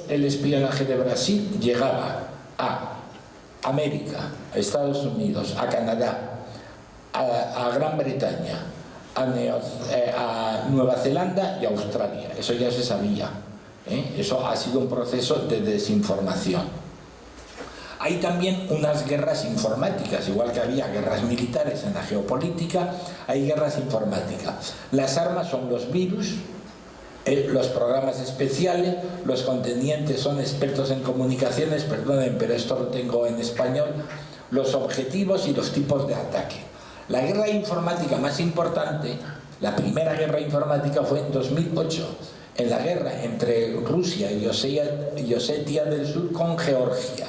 Speaker 1: el espionaje de Brasil llegaba a América, a Estados Unidos, a Canadá, a Gran Bretaña, a Nueva Zelanda y a Australia. Eso ya se sabía. Eso ha sido un proceso de desinformación. Hay también unas guerras informáticas, igual que había guerras militares en la geopolítica, hay guerras informáticas. Las armas son los virus, los programas especiales, los contendientes son expertos en comunicaciones, perdonen, pero esto lo tengo en español, los objetivos y los tipos de ataque. La guerra informática más importante, la primera guerra informática, fue en 2008, en la guerra entre Rusia y Osetia del Sur con Georgia.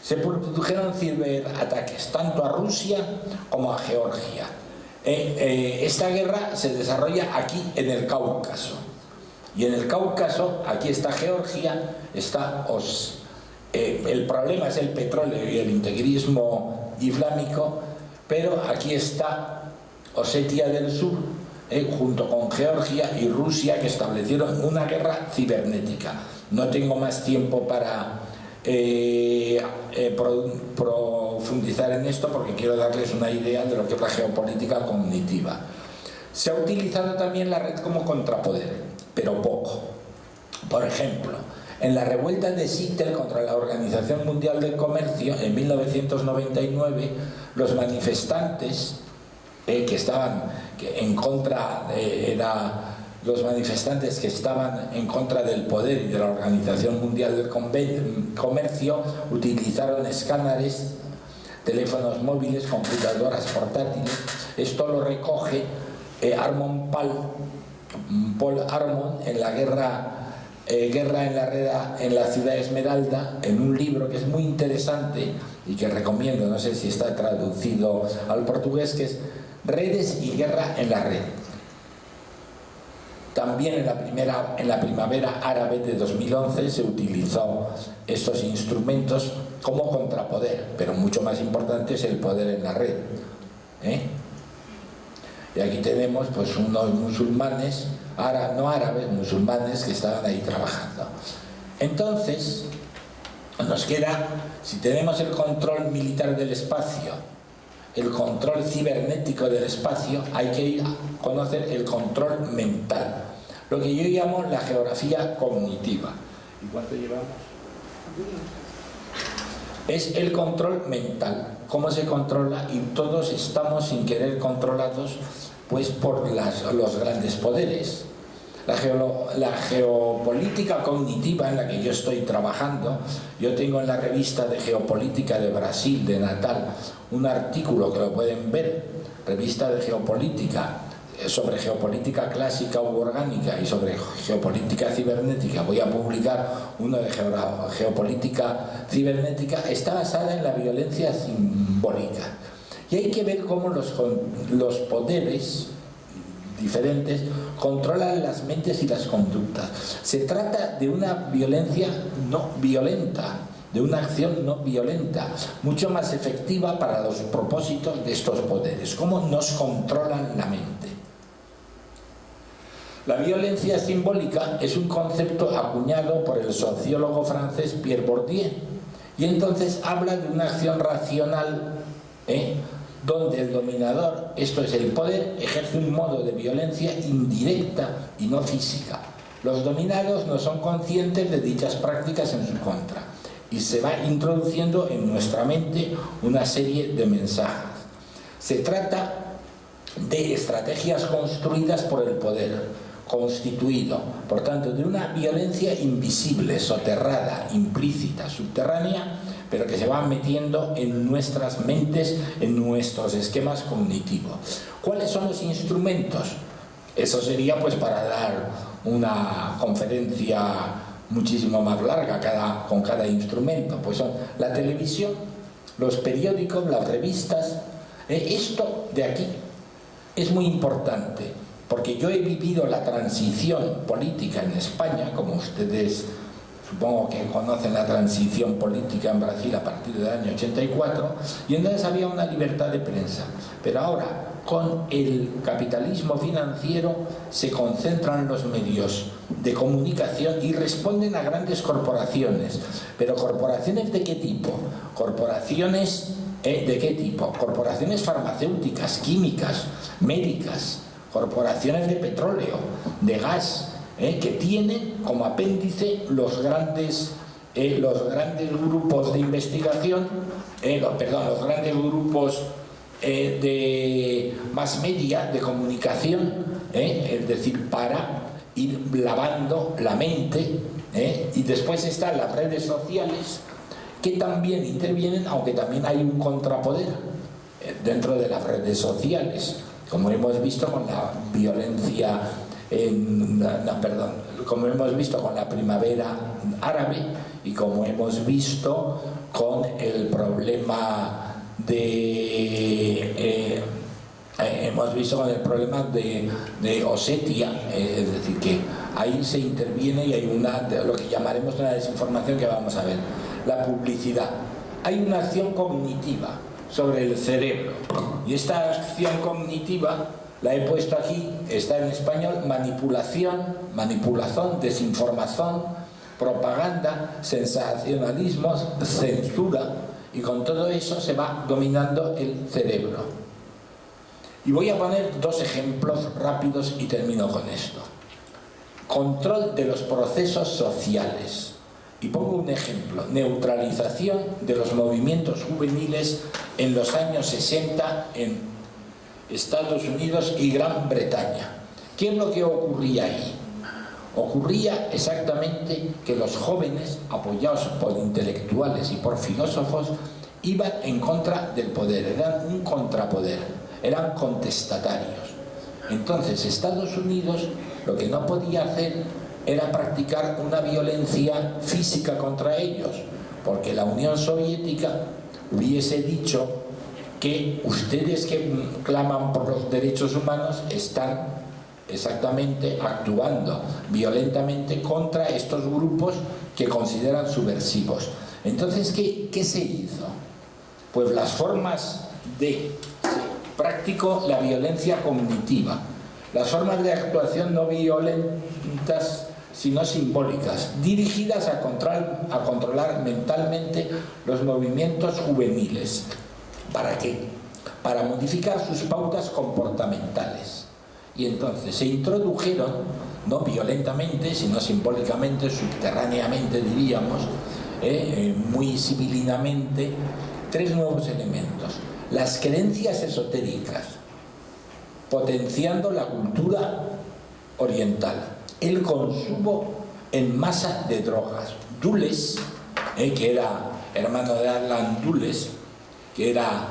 Speaker 1: Se produjeron ciberataques tanto a Rusia como a Georgia. Esta guerra se desarrolla aquí en el Cáucaso. Y en el Cáucaso, aquí está Georgia, el problema es el petróleo y el integrismo islámico, pero aquí está Osetia del Sur, junto con Georgia y Rusia, que establecieron una guerra cibernética. No tengo más tiempo para profundizar en esto, porque quiero darles una idea de lo que es la geopolítica cognitiva. Se ha utilizado también la red como contrapoder, pero poco. Por ejemplo, en la revuelta de Seattle contra la Organización Mundial del Comercio en 1999, los manifestantes que estaban en contra, los manifestantes que estaban en contra del poder y de la Organización Mundial del Comercio utilizaron escáneres, teléfonos móviles, computadoras portátiles. Esto lo recoge Paul Armon en la Guerra en la Ciudad Esmeralda, en un libro que es muy interesante y que recomiendo, no sé si está traducido al portugués, que es Redes y Guerra en la Red. También en la primavera árabe de 2011 se utilizó estos instrumentos como contrapoder, pero mucho más importante es el poder en la red. Y aquí tenemos pues unos musulmanes, no árabes, musulmanes que estaban ahí trabajando. Entonces, nos queda, si tenemos el control militar del espacio, el control cibernético del espacio, hay que ir a conocer el control mental, lo que yo llamo la geografía cognitiva. ¿Y cuánto llevamos? Es el control mental, cómo se controla, y todos estamos sin querer controlados pues por los grandes poderes. La geopolítica cognitiva en la que yo estoy trabajando, yo tengo en la revista de Geopolítica de Brasil, de Natal, un artículo que lo pueden ver, revista de geopolítica, sobre geopolítica clásica u orgánica y sobre geopolítica cibernética. Voy a publicar uno de geopolítica cibernética. Está basada en la violencia simbólica. Y hay que ver cómo los poderes diferentes controlan las mentes y las conductas. Se trata de una violencia no violenta, de una acción no violenta, mucho más efectiva para los propósitos de estos poderes. ¿Cómo nos controlan la mente? La violencia simbólica es un concepto acuñado por el sociólogo francés Pierre Bourdieu, y entonces habla de una acción racional, donde el dominador, esto es el poder, ejerce un modo de violencia indirecta y no física. Los dominados no son conscientes de dichas prácticas en su contra, y se va introduciendo en nuestra mente una serie de mensajes. Se trata de estrategias construidas por el poder, constituido, por tanto, de una violencia invisible, soterrada, implícita, subterránea, pero que se va metiendo en nuestras mentes, en nuestros esquemas cognitivos. ¿Cuáles son los instrumentos? Eso sería pues para dar una conferencia muchísimo más larga con cada instrumento. Pues son la televisión, los periódicos, las revistas. Esto de aquí es muy importante, porque yo he vivido la transición política en España, como ustedes supongo que conocen la transición política en Brasil a partir del año 84, y entonces había una libertad de prensa. Pero ahora, con el capitalismo financiero, se concentran los medios de comunicación y responden a grandes corporaciones. ¿Pero corporaciones de qué tipo? Corporaciones ¿de qué tipo? Corporaciones farmacéuticas, químicas, médicas, corporaciones de petróleo, de gas, que tienen como apéndice los grandes grupos de investigación, los grandes grupos de mass media, de comunicación, es decir, para ir lavando la mente, y después están las redes sociales, que también intervienen, aunque también hay un contrapoder dentro de las redes sociales, como hemos visto con la violencia, como hemos visto con la primavera árabe, y como hemos visto con el problema de hemos visto con el problema de Osetia, es decir, que ahí se interviene y hay lo que llamaremos una desinformación que vamos a ver. La publicidad. Hay una acción cognitiva sobre el cerebro y esta acción cognitiva la he puesto aquí, está en español: manipulación, desinformación, propaganda, sensacionalismos, censura, y con todo eso se va dominando el cerebro. Y voy a poner dos ejemplos rápidos y termino con esto. Control de los procesos sociales. Y pongo un ejemplo: neutralización de los movimientos juveniles en los años 60 en Estados Unidos y Gran Bretaña. ¿Qué es lo que ocurría ahí? Ocurría exactamente que los jóvenes, apoyados por intelectuales y por filósofos, iban en contra del poder, eran un contrapoder, eran contestatarios. Entonces Estados Unidos lo que no podía hacer era practicar una violencia física contra ellos, porque la Unión Soviética hubiese dicho que ustedes que claman por los derechos humanos están exactamente actuando violentamente contra estos grupos que consideran subversivos. Entonces, ¿qué se hizo? Pues las formas se practicó la violencia cognitiva, las formas de actuación no violentas sino simbólicas, dirigidas a controlar mentalmente los movimientos juveniles. ¿Para qué? Para modificar sus pautas comportamentales. Y entonces se introdujeron, no violentamente, sino simbólicamente, subterráneamente diríamos, muy sibilinamente, tres nuevos elementos. Las creencias esotéricas, potenciando la cultura oriental. El consumo en masa de drogas. Dulles, que era hermano de Alan Dulles, que era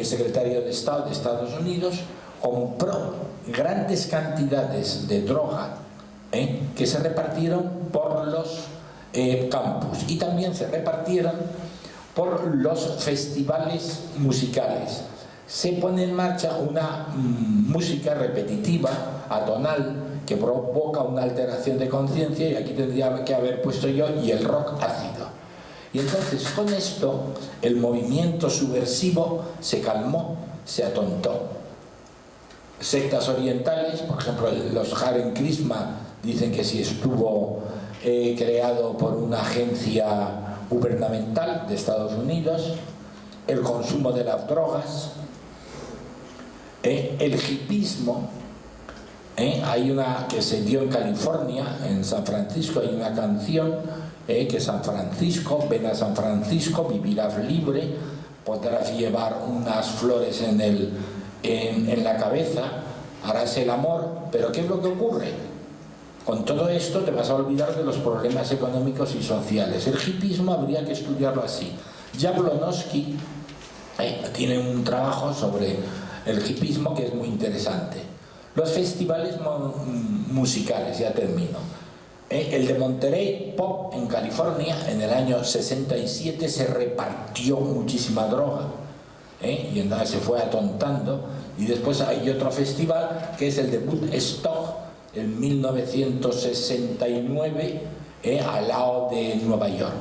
Speaker 1: secretario de Estado de Estados Unidos, compró grandes cantidades de droga que se repartieron por los campus y también se repartieron por los festivales musicales. Se pone en marcha una música repetitiva, atonal, que provoca una alteración de conciencia, y aquí tendría que haber puesto yo, y el rock ácido. Y entonces con esto el movimiento subversivo se calmó, se atontó. Sectas orientales, por ejemplo los Hare Krishna, dicen que sí estuvo creado por una agencia gubernamental de Estados Unidos. El consumo de las drogas, el hipismo. Hay una que se dio en California, en San Francisco, hay una canción que San Francisco, ven a San Francisco, vivirás libre, podrás llevar unas flores en la cabeza, harás el amor. Pero ¿qué es lo que ocurre? Con todo esto te vas a olvidar de los problemas económicos y sociales. El hipismo habría que estudiarlo así. Jablonowski tiene un trabajo sobre el hipismo que es muy interesante. Los festivales musicales, ya termino. El de Monterey Pop en California en el año 67 se repartió muchísima droga, y entonces se fue atontando. Y después hay otro festival que es el de Woodstock en 1969 al lado de Nueva York.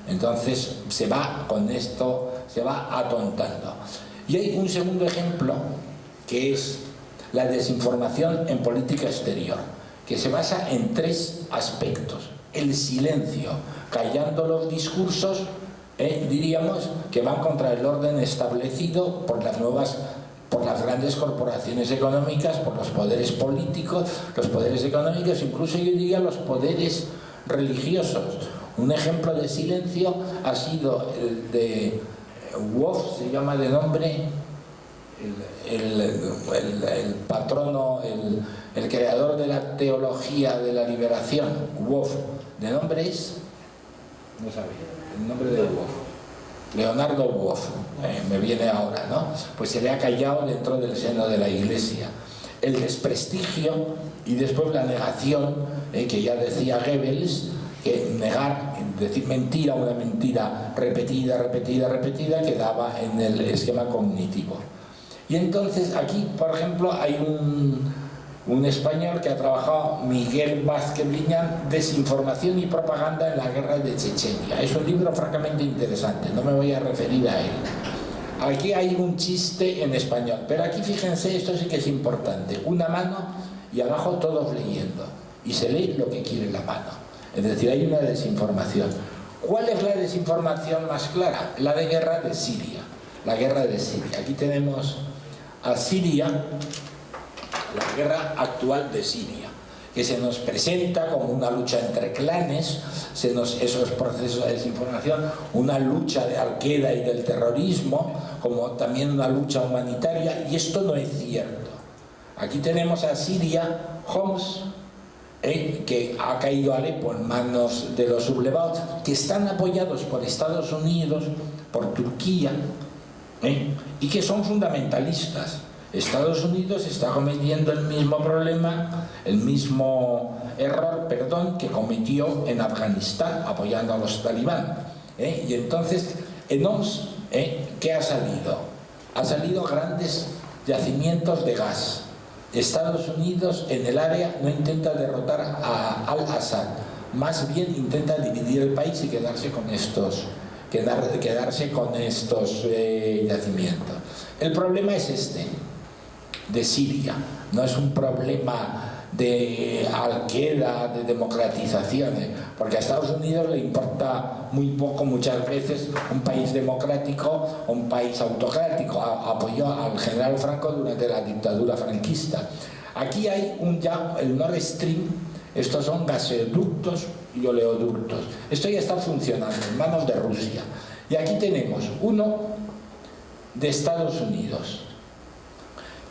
Speaker 1: Entonces se va con esto, se va atontando. Y hay un segundo ejemplo que es la desinformación en política exterior, que se basa en tres aspectos. El silencio, callando los discursos, diríamos, que van contra el orden establecido por las grandes corporaciones económicas, por los poderes políticos, los poderes económicos, incluso yo diría los poderes religiosos. Un ejemplo de silencio ha sido el de Wolf, se llama de nombre, el patrono, el creador de la teología de la liberación, Wolf, de nombre es, no sabía, el nombre de Wolf, Leonardo Wolf, me viene ahora, ¿no? Pues se le ha callado dentro del seno de la Iglesia. El desprestigio y después la negación, que ya decía Goebbels, que negar, decir mentira, una mentira repetida, quedaba en el esquema cognitivo. Y entonces aquí, por ejemplo, hay un español que ha trabajado, Miguel Vázquez Liñán, Desinformación y propaganda en la guerra de Chechenia. Es un libro francamente interesante, no me voy a referir a él. Aquí hay un chiste en español, pero aquí fíjense, esto sí que es importante, una mano y abajo todos leyendo, y se lee lo que quiere la mano, es decir, hay una desinformación. ¿Cuál es la desinformación más clara? La de guerra de Siria, la guerra de Siria. Aquí tenemos a Siria, la guerra actual de Siria, que se nos presenta como una lucha entre clanes, esos procesos de desinformación, una lucha de Al-Qaeda y del terrorismo, como también una lucha humanitaria, y esto no es cierto. Aquí tenemos a Siria, Homs, que ha caído Alepo en manos de los sublevados, que están apoyados por Estados Unidos, por Turquía, y que son fundamentalistas. Estados Unidos está cometiendo el mismo problema, el mismo error, que cometió en Afganistán, apoyando a los talibán. Y entonces, en OMS, ¿qué ha salido? Ha salido grandes yacimientos de gas. Estados Unidos en el área no intenta derrotar a Al-Assad, más bien intenta dividir el país y quedarse con estos yacimientos. El problema es este, de Siria, no es un problema de Al-Qaeda, de democratización, porque a Estados Unidos le importa muy poco muchas veces un país democrático o un país autocrático. Apoyó al general Franco durante la dictadura franquista. Aquí hay el Nord Stream, estos son gasoductos y oleoductos. Esto ya está funcionando en manos de Rusia. Y aquí tenemos uno de Estados Unidos,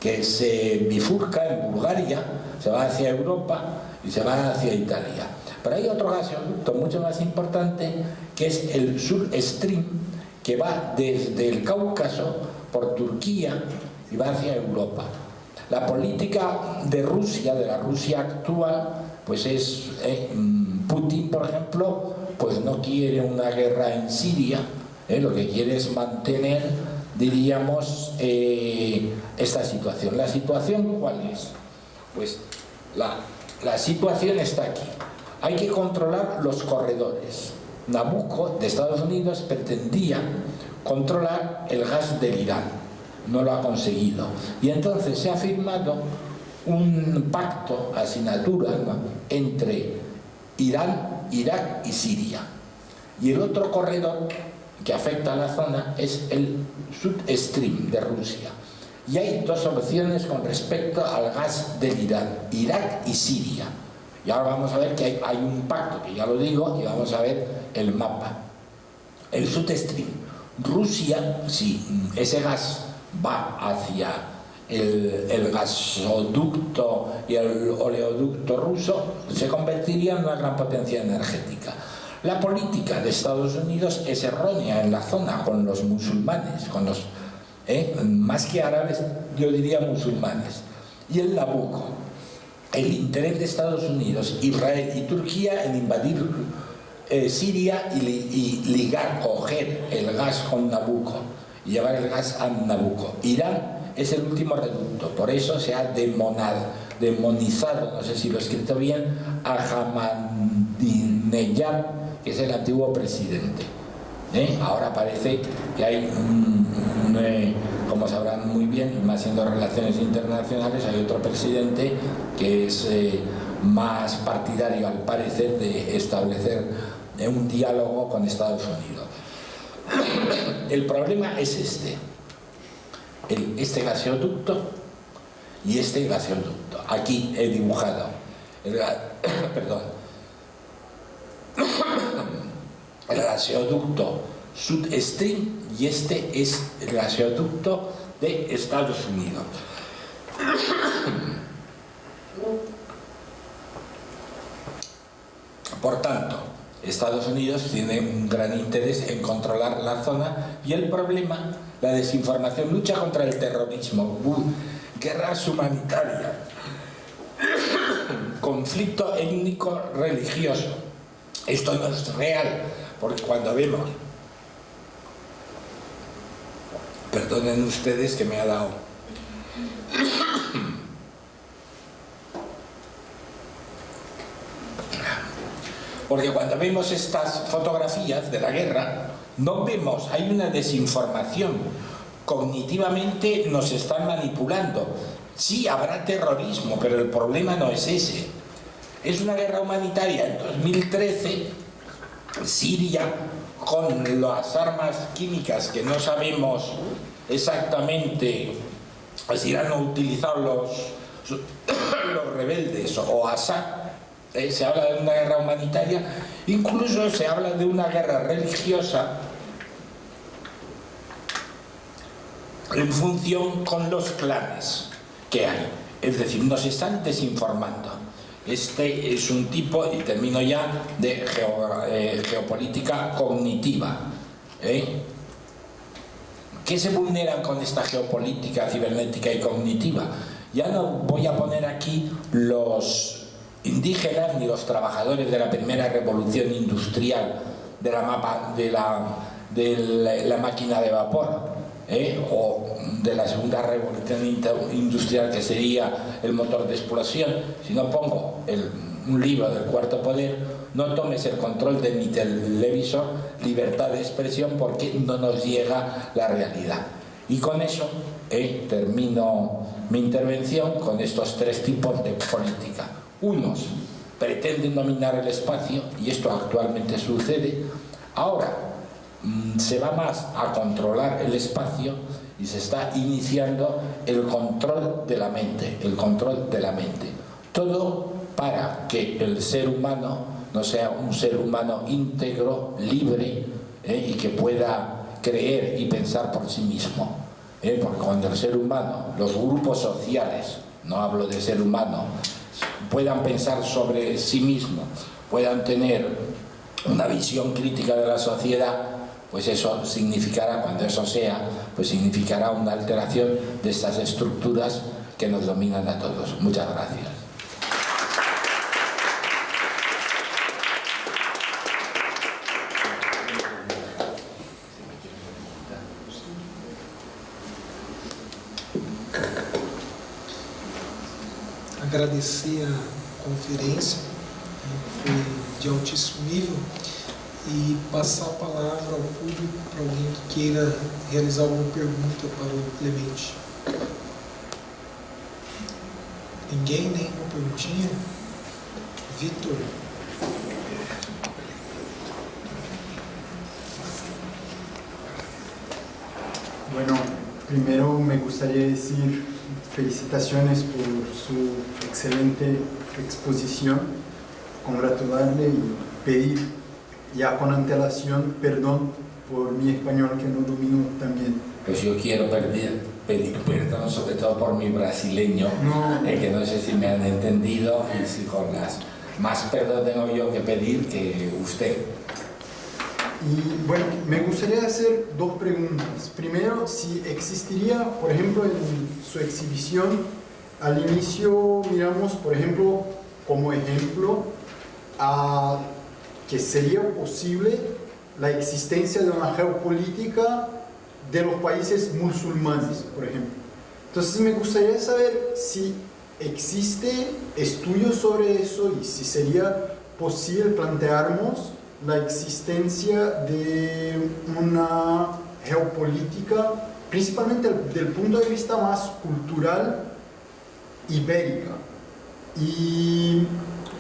Speaker 1: que se bifurca en Bulgaria, se va hacia Europa y se va hacia Italia. Pero hay otro gasoducto mucho más importante, que es el South Stream, que va desde el Cáucaso por Turquía y va hacia Europa. La política de Rusia, de la Rusia actual, pues es Putin, por ejemplo, pues no quiere una guerra en Siria, lo que quiere es mantener, diríamos, esta situación. ¿La situación cuál es? Pues la situación está aquí. Hay que controlar los corredores. Nabucco, de Estados Unidos, pretendía controlar el gas del Irán. No lo ha conseguido. Y entonces se ha firmado un pacto, asignatura, ¿no?, entre Irán, Irak y Siria. Y el otro corredor que afecta a la zona es el South Stream de Rusia. Y hay dos opciones con respecto al gas del Irán, Irak y Siria. Y ahora vamos a ver que hay un pacto, que ya lo digo, y vamos a ver el mapa. El South Stream. Rusia, si ese gas va hacia el gasoducto y el oleoducto ruso, se convertiría en una gran potencia energética. La política de Estados Unidos es errónea en la zona con los musulmanes, con los más que árabes, yo diría musulmanes. Y el Nabucco, el interés de Estados Unidos, Israel y Turquía en invadir Siria y ligar, coger el gas con Nabucco y llevar el gas a Nabucco. Irán es el último reducto, por eso se ha demonizado, no sé si lo he escrito bien, a Ahmadinejad, que es el antiguo presidente. Ahora parece que hay como sabrán muy bien, más siendo relaciones internacionales, hay otro presidente que es más partidario, al parecer, de establecer un diálogo con Estados Unidos. El problema es este gasoducto y este gasoducto. Aquí he dibujado el gasoducto South Stream, y este es el gasoducto de Estados Unidos. Por tanto, Estados Unidos tiene un gran interés en controlar la zona, y el problema, la desinformación, lucha contra el terrorismo, guerras humanitarias, conflicto étnico religioso. Esto no es real, porque cuando vemos, perdonen ustedes que me ha dado Porque cuando vemos estas fotografías de la guerra, no vemos, hay una desinformación. Cognitivamente nos están manipulando. Sí, habrá terrorismo, pero el problema no es ese. Es una guerra humanitaria. En 2013, Siria, con las armas químicas que no sabemos exactamente si han utilizado los rebeldes o Assad, se habla de una guerra humanitaria, incluso se habla de una guerra religiosa en función con los clanes que hay. Es decir, nos están desinformando. Este es un tipo, y termino ya, de geopolítica cognitiva. ¿Qué se vulneran con esta geopolítica cibernética y cognitiva? Ya no voy a poner aquí los indígenas ni los trabajadores de la primera revolución industrial de la máquina de vapor, o de la segunda revolución industrial, que sería el motor de explosión. Si no pongo un libro del Cuarto Poder, no tomes el control de mi televisor, libertad de expresión, porque no nos llega la realidad. Y con eso termino mi intervención con estos tres tipos de política. Unos pretenden dominar el espacio, y esto actualmente sucede. Ahora se va más a controlar el espacio y se está iniciando el control de la mente, Todo para que el ser humano no sea un ser humano íntegro, libre, y que pueda creer y pensar por sí mismo. Porque cuando el ser humano, los grupos sociales, no hablo de ser humano, puedan pensar sobre sí mismos, puedan tener una visión crítica de la sociedad, pues eso significará, cuando eso sea, pues significará una alteración de estas estructuras que nos dominan a todos. Muchas gracias.
Speaker 2: Agradecer a conferência, foi de altíssimo nível, e passar a palavra ao público para alguém que queira realizar alguma pergunta para o Clemente. Ninguém? Nenhuma perguntinha? Vitor?
Speaker 3: Bueno, primero me gustaría decir felicitaciones por su excelente exposición, congratularle y pedir ya con antelación perdón por mi español, que no domino tan bien.
Speaker 1: Pues yo quiero pedir perdón sobre todo por mi brasileño, que no sé si me han entendido, y si con más perdón tengo yo que pedir que usted.
Speaker 3: Y bueno, me gustaría hacer dos preguntas. Primero, si existiría, por ejemplo, en su exhibición, al inicio miramos, por ejemplo, como ejemplo, que sería posible la existencia de una geopolítica de los países musulmanes, por ejemplo. Entonces me gustaría saber si existe estudios sobre eso y si sería posible plantearnos la existencia de una geopolítica, principalmente del punto de vista más cultural, ibérica. Y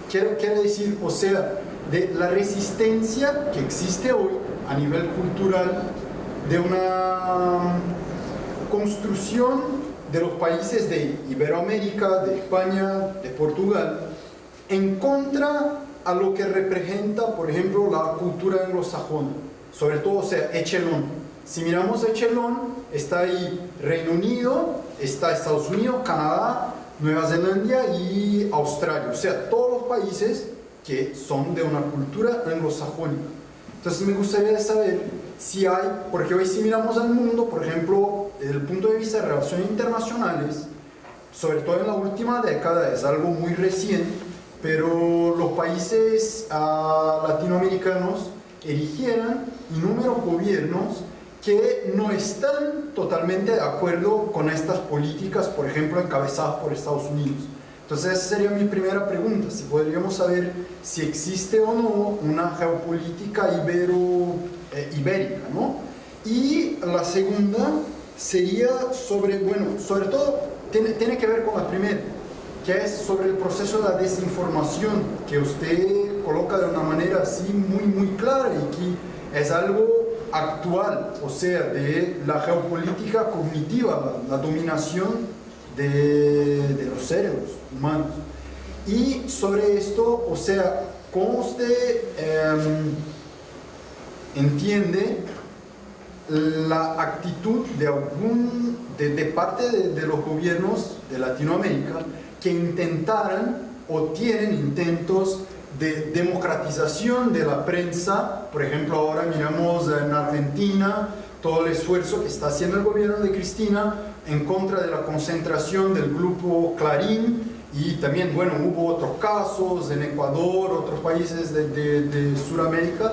Speaker 3: quiero decir, o sea, de la resistencia que existe hoy a nivel cultural, de una construcción de los países de Iberoamérica, de España, de Portugal, en contra a lo que representa, por ejemplo, la cultura anglosajona, sobre todo, o sea, echelón. Si miramos echelón, está ahí Reino Unido, está Estados Unidos, Canadá, Nueva Zelanda y Australia, o sea, todos los países que son de una cultura anglosajónica. Entonces me gustaría saber si hay, porque hoy si miramos al mundo, por ejemplo, desde el punto de vista de relaciones internacionales, sobre todo en la última década, es algo muy reciente, pero los países latinoamericanos erigieron inúmeros gobiernos que no están totalmente de acuerdo con estas políticas, por ejemplo, encabezadas por Estados Unidos. Entonces esa sería mi primera pregunta, si podríamos saber si existe o no una geopolítica ibérica, ¿no? Y la segunda sería sobre, bueno, sobre todo tiene que ver con la primera, que es sobre el proceso de la desinformación, que usted coloca de una manera así muy clara y que es algo actual, o sea, de la geopolítica cognitiva, la dominación de los cerebros humanos. Y sobre esto, o sea, ¿cómo usted entiende la actitud de parte de los gobiernos de Latinoamérica que intentaran o tienen intentos de democratización de la prensa? Por ejemplo, ahora miramos en Argentina todo el esfuerzo que está haciendo el gobierno de Cristina en contra de la concentración del grupo Clarín, y también, bueno, hubo otros casos en Ecuador, otros países de Sudamérica,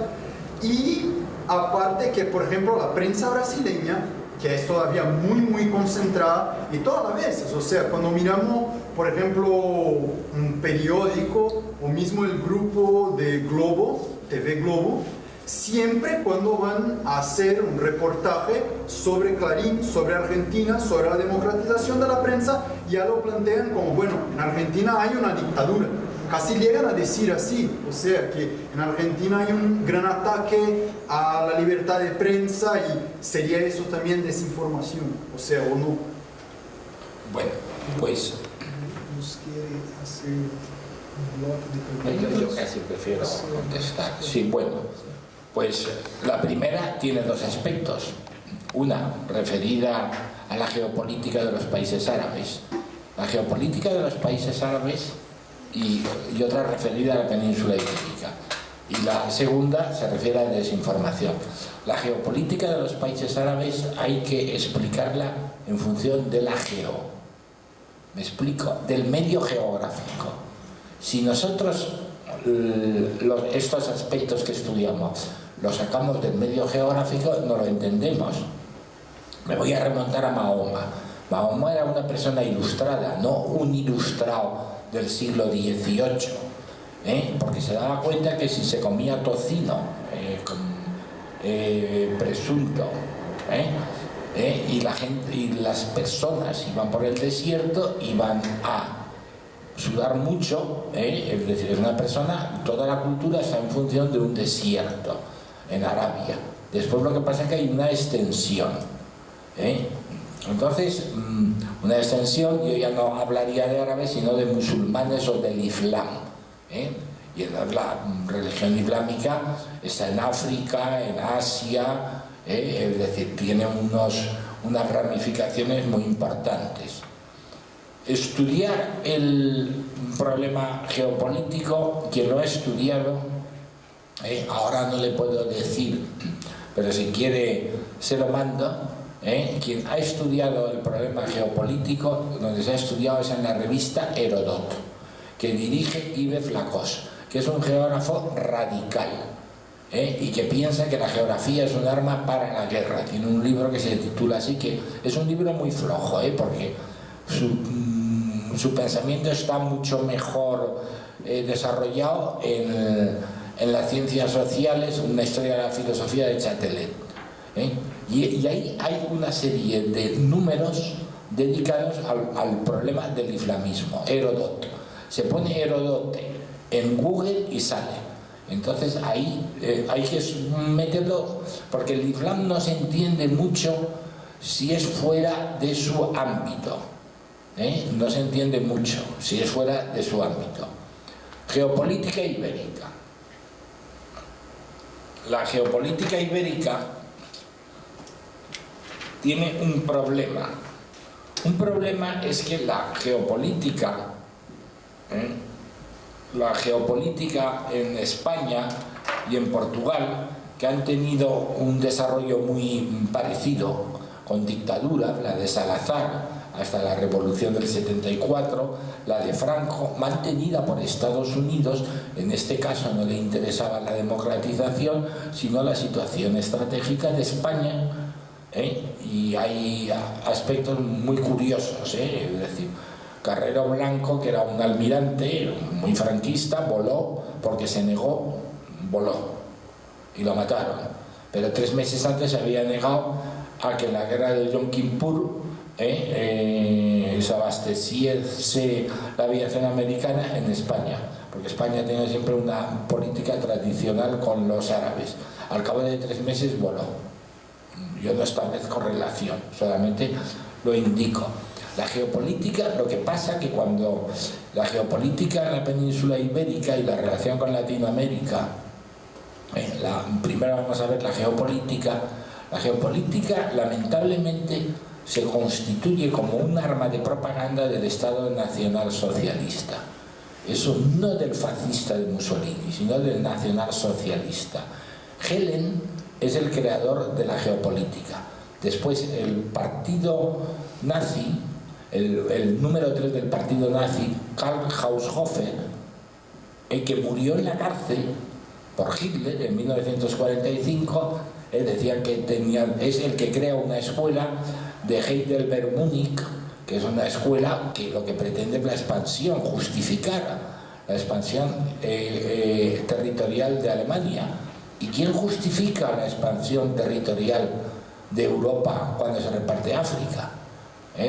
Speaker 3: y aparte que, por ejemplo, la prensa brasileña, que es todavía muy concentrada, y todas las veces, o sea, cuando miramos, por ejemplo, un periódico, o mismo el grupo de Globo, TV Globo, siempre cuando van a hacer un reportaje sobre Clarín, sobre Argentina, sobre la democratización de la prensa, ya lo plantean como, bueno, en Argentina hay una dictadura. Casi llegan a decir así, o sea, que en Argentina hay un gran ataque a la libertad de prensa, y sería eso también desinformación, o sea, o no.
Speaker 1: Bueno, pues
Speaker 2: Nos quiere hacer un bloque de preguntas.
Speaker 1: yo casi prefiero contestar. Sí, bueno, pues la primera tiene dos aspectos. Una referida a la geopolítica de los países árabes. La geopolítica de los países árabes y otra referida a la península ibérica. Y la segunda se refiere a la desinformación. La geopolítica de los países árabes hay que explicarla en función de la ¿me explico? Del medio geográfico. Si nosotros estos aspectos que estudiamos los sacamos del medio geográfico, no lo entendemos. Me voy a remontar a Mahoma. Mahoma era una persona ilustrada, no un ilustrado del siglo XVIII, porque se daba cuenta que si se comía tocino presunto, y la gente y las personas iban por el desierto, iban a sudar mucho, es decir, es una persona, toda la cultura está en función de un desierto en Arabia. Después lo que pasa es que hay una extensión, entonces una extensión, yo ya no hablaría de árabes sino de musulmanes o del Islam, y la religión islámica está en África, en Asia, es decir, tiene unas ramificaciones muy importantes. Estudiar el problema geopolítico, quien lo ha estudiado, ahora no le puedo decir, pero si quiere se lo mando, quien ha estudiado el problema geopolítico, donde se ha estudiado es en la revista Heródoto, que dirige Yves Lacoste, que es un geógrafo radical, y que piensa que la geografía es un arma para la guerra. Tiene un libro que se titula así, que es un libro muy flojo, porque su pensamiento está mucho mejor desarrollado en las ciencias sociales, una historia de la filosofía de Châtelet, y ahí hay una serie de números dedicados al problema del islamismo. Heródoto, se pone Heródoto en Google y sale. Entonces ahí hay que meterlo, porque el Islam no se entiende mucho si es fuera de su ámbito, no se entiende mucho si es fuera de su ámbito. Geopolítica ibérica. La geopolítica ibérica tiene un problema. Un problema es que la geopolítica en España y en Portugal, que han tenido un desarrollo muy parecido, con dictaduras, la de Salazar hasta la Revolución del 74, la de Franco, mantenida por Estados Unidos. En este caso no le interesaba la democratización, sino la situación estratégica de España, Y hay aspectos muy curiosos, es decir, Carrero Blanco, que era un almirante muy franquista, voló porque se negó, voló y lo mataron, pero 3 meses antes se había negado a que en la guerra de Yom Kippur se abasteciese la aviación americana en España, porque España tiene siempre una política tradicional con los árabes. Al cabo de 3 meses voló. Yo no establezco relación, solamente lo indico. La geopolítica, lo que pasa que cuando la geopolítica en la península ibérica y la relación con Latinoamérica, primero vamos a ver la geopolítica. La geopolítica lamentablemente se constituye como un arma de propaganda del Estado Nacional Socialista. Eso no del fascista de Mussolini, sino del nacional socialista. Helen es el creador de la geopolítica. Después el partido nazi, el número 3 del partido nazi, Karl Haushofer, que murió en la cárcel por Hitler en 1945, decían que es el que crea una escuela de Heidelberg-Múnich, que es una escuela que lo que pretende es la expansión, justificar la expansión territorial de Alemania. ¿Y quién justifica la expansión territorial de Europa cuando se reparte África?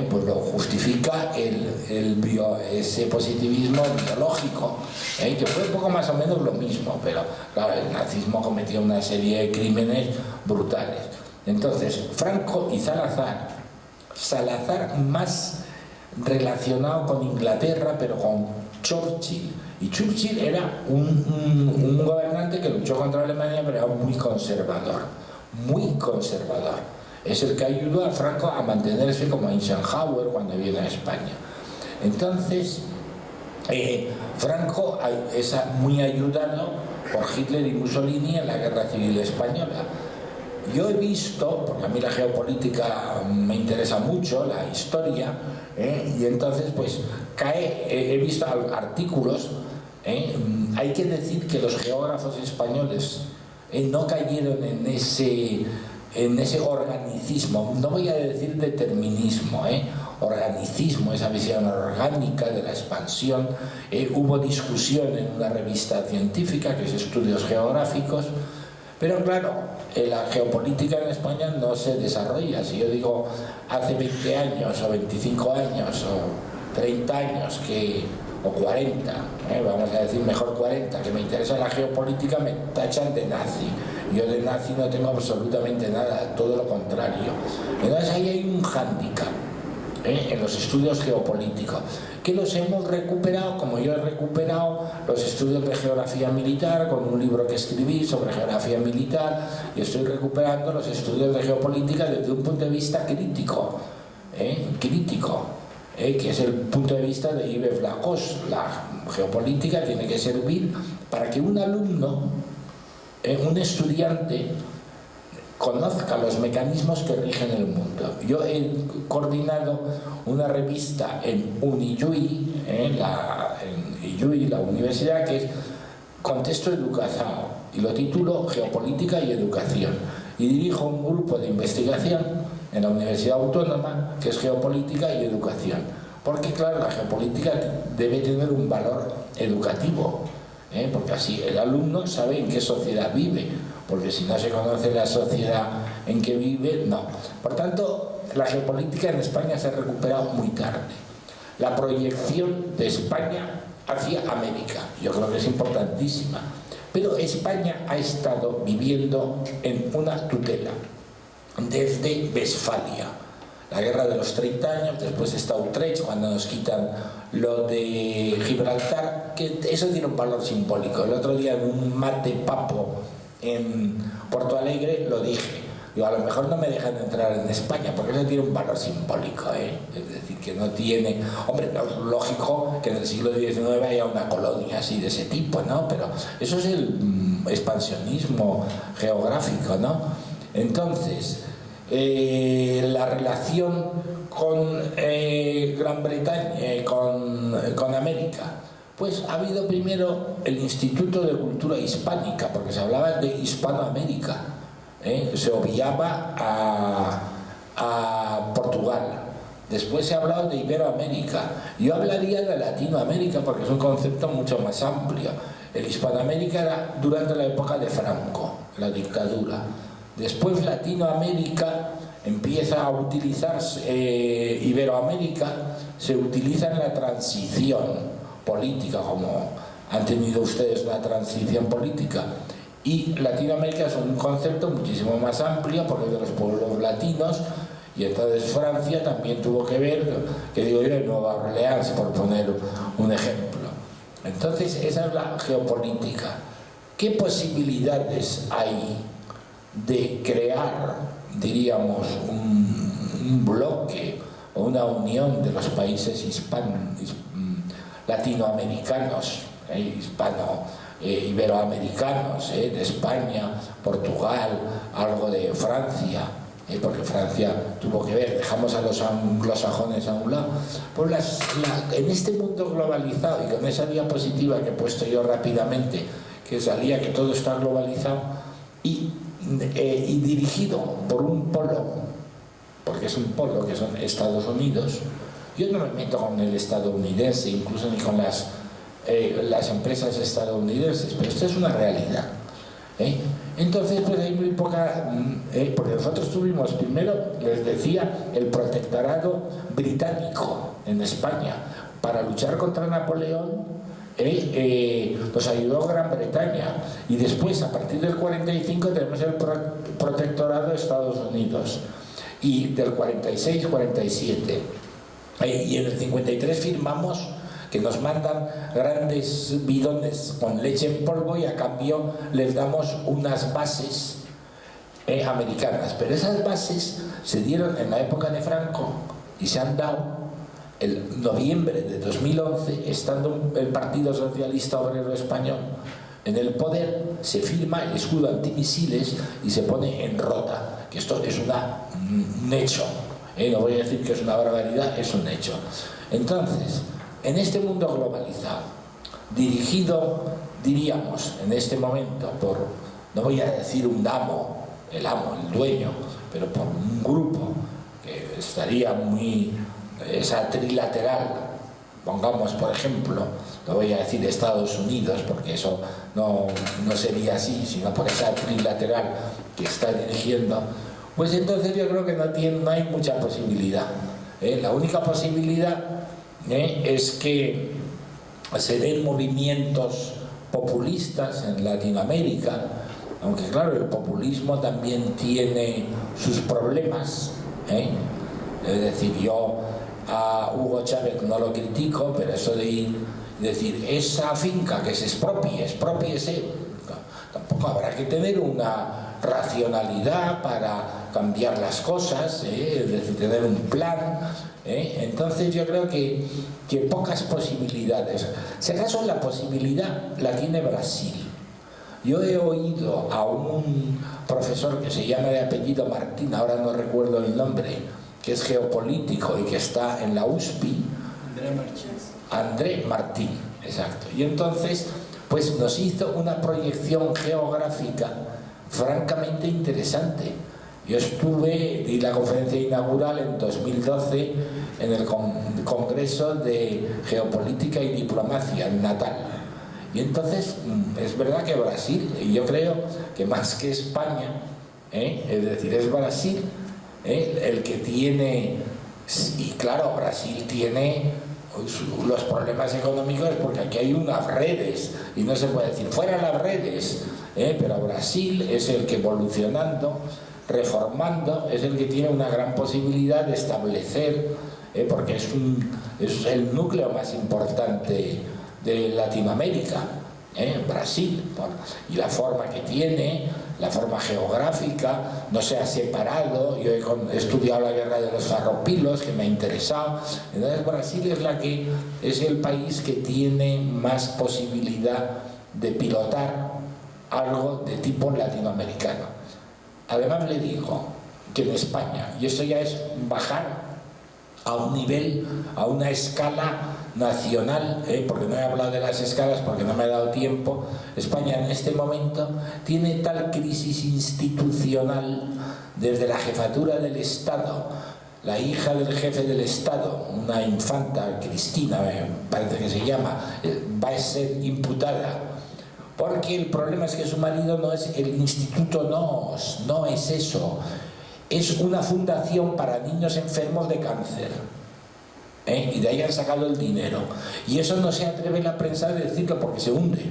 Speaker 1: Pues lo justifica ese positivismo biológico, que fue un poco más o menos lo mismo, pero claro, el nazismo cometió una serie de crímenes brutales. Entonces, Franco y Salazar más relacionado con Inglaterra, pero con Churchill. Y Churchill era un gobernante que luchó contra Alemania, pero era muy conservador, muy conservador. Es el que ayudó a Franco a mantenerse como Eisenhower cuando viene a España. Entonces, Franco es muy ayudado por Hitler y Mussolini en la Guerra Civil Española. Yo he visto, porque a mí la geopolítica me interesa mucho, la historia, y entonces pues he visto artículos. Hay que decir que los geógrafos españoles no cayeron en ese organicismo, no voy a decir determinismo, organicismo, esa visión orgánica de la expansión. Hubo discusión en una revista científica que es Estudios Geográficos, pero claro, la geopolítica en España no se desarrolla. Si yo digo hace 20 años o 25 años o 30 años o 40, vamos a decir mejor 40, que me interesa la geopolítica, me tachan de nazi. Yo de nazi no tengo absolutamente nada, todo lo contrario. Entonces ahí hay un hándicap en los estudios geopolíticos, que los hemos recuperado, como yo he recuperado los estudios de geografía militar con un libro que escribí sobre geografía militar, y estoy recuperando los estudios de geopolítica desde un punto de vista crítico, que es el punto de vista de Yves Lacoste. La geopolítica tiene que servir para que un alumno, un estudiante, conozca los mecanismos que rigen el mundo. Yo he coordinado una revista en UniJui, en IJUI, la universidad, que es Contexto Educazao, y lo titulo Geopolítica y Educación, y dirijo un grupo de investigación en la Universidad Autónoma que es Geopolítica y Educación, porque claro, la geopolítica debe tener un valor educativo, porque así el alumno sabe en qué sociedad vive, porque si no se conoce la sociedad en que vive, no. Por tanto, la geopolítica en España se ha recuperado muy tarde. La proyección de España hacia América, yo creo que es importantísima, pero España ha estado viviendo en una tutela desde Westfalia, la guerra de los 30 años, después está Utrecht, cuando nos quitan lo de Gibraltar, que eso tiene un valor simbólico. El otro día en un mate papo en Porto Alegre lo dije, digo, a lo mejor no me dejan entrar en España porque eso tiene un valor simbólico, es decir, que no tiene, hombre, no es lógico que en el siglo XIX haya una colonia así de ese tipo, ¿no? Pero eso es el expansionismo geográfico, ¿no? Entonces, la relación con Gran Bretaña, con América, pues ha habido primero el Instituto de Cultura Hispánica, porque se hablaba de Hispanoamérica, se obviaba a Portugal. Después se ha hablado de Iberoamérica. Yo hablaría de Latinoamérica porque es un concepto mucho más amplio. El Hispanoamérica era durante la época de Franco, la dictadura. Después Latinoamérica empieza a utilizarse, Iberoamérica se utiliza en la transición política, como han tenido ustedes una transición política. Y Latinoamérica es un concepto muchísimo más amplio porque es de los pueblos latinos. Y entonces Francia también tuvo que ver, que digo yo, en Nueva Orleans, por poner un ejemplo. Entonces esa es la geopolítica. ¿Qué posibilidades hay de crear, diríamos, un bloque o una unión de los países latinoamericanos, iberoamericanos, de España, Portugal, algo de Francia? Porque Francia tuvo que ver, dejamos a los anglosajones a un lado. Pues en este mundo globalizado, y con esa diapositiva que he puesto yo rápidamente, que salía que todo está globalizado, y dirigido por un polo, porque es un polo que son Estados Unidos. Yo no me meto con el estadounidense, incluso ni con las empresas estadounidenses, pero esto es una realidad. Entonces pues hay muy poca, porque nosotros tuvimos primero, les decía, el protectorado británico en España. Para luchar contra Napoleón nos ayudó Gran Bretaña, y después a partir del 45 tenemos el protectorado de Estados Unidos, y del 46-47, y en el 53 firmamos que nos mandan grandes bidones con leche en polvo y a cambio les damos unas bases americanas. Pero esas bases se dieron en la época de Franco y se han dado en noviembre de 2011, estando el Partido Socialista Obrero Español en el poder, se firma el escudo antimisiles y se pone en Rota, que esto es un hecho, no voy a decir que es una barbaridad, es un hecho. Entonces, en este mundo globalizado, dirigido, diríamos, en este momento por, no voy a decir un amo, el dueño, pero por un grupo que estaría muy, esa trilateral, pongamos por ejemplo, no voy a decir Estados Unidos porque eso no sería así, sino por esa trilateral que está dirigiendo, pues entonces yo creo que no hay mucha posibilidad. La única posibilidad es que se den movimientos populistas en Latinoamérica, aunque claro, el populismo también tiene sus problemas, es decir, yo a Hugo Chávez no lo critico, pero eso de decir, esa finca que se expropiese, tampoco habrá que tener una racionalidad para cambiar las cosas, es decir, tener un plan. Entonces yo creo que pocas posibilidades. Si acaso la posibilidad la tiene Brasil. Yo he oído a un profesor que se llama de apellido Martín, ahora no recuerdo el nombre, que es geopolítico y que está en la USPI. André Martín, exacto. Y entonces pues nos hizo una proyección geográfica francamente interesante. Yo di la conferencia inaugural en 2012 en el Congreso de Geopolítica y Diplomacia en Natal. Y entonces es verdad que Brasil, y yo creo que más que España, es decir, es Brasil el que tiene, y claro, Brasil tiene los problemas económicos porque aquí hay unas redes y no se puede decir fuera las redes, pero Brasil es el que evolucionando, reformando, es el que tiene una gran posibilidad de establecer, porque es el núcleo más importante de Latinoamérica, Brasil, y la forma que tiene, la forma geográfica, no se ha separado. Yo he estudiado la guerra de los farropilos, que me ha interesado. Entonces Brasil es el país que tiene más posibilidad de pilotar algo de tipo latinoamericano. Además le digo que en España, y esto ya es bajar a un nivel, a una escala nacional, porque no he hablado de las escalas porque no me ha dado tiempo, España en este momento tiene tal crisis institucional desde la jefatura del Estado. La hija del jefe del Estado, una infanta, Cristina, me parece que se llama, va a ser imputada. Porque el problema es que su marido no es el Instituto NOS, no es eso. Es una fundación para niños enfermos de cáncer. Y de ahí han sacado el dinero. Y eso no se atreve la prensa a decirlo porque se hunde.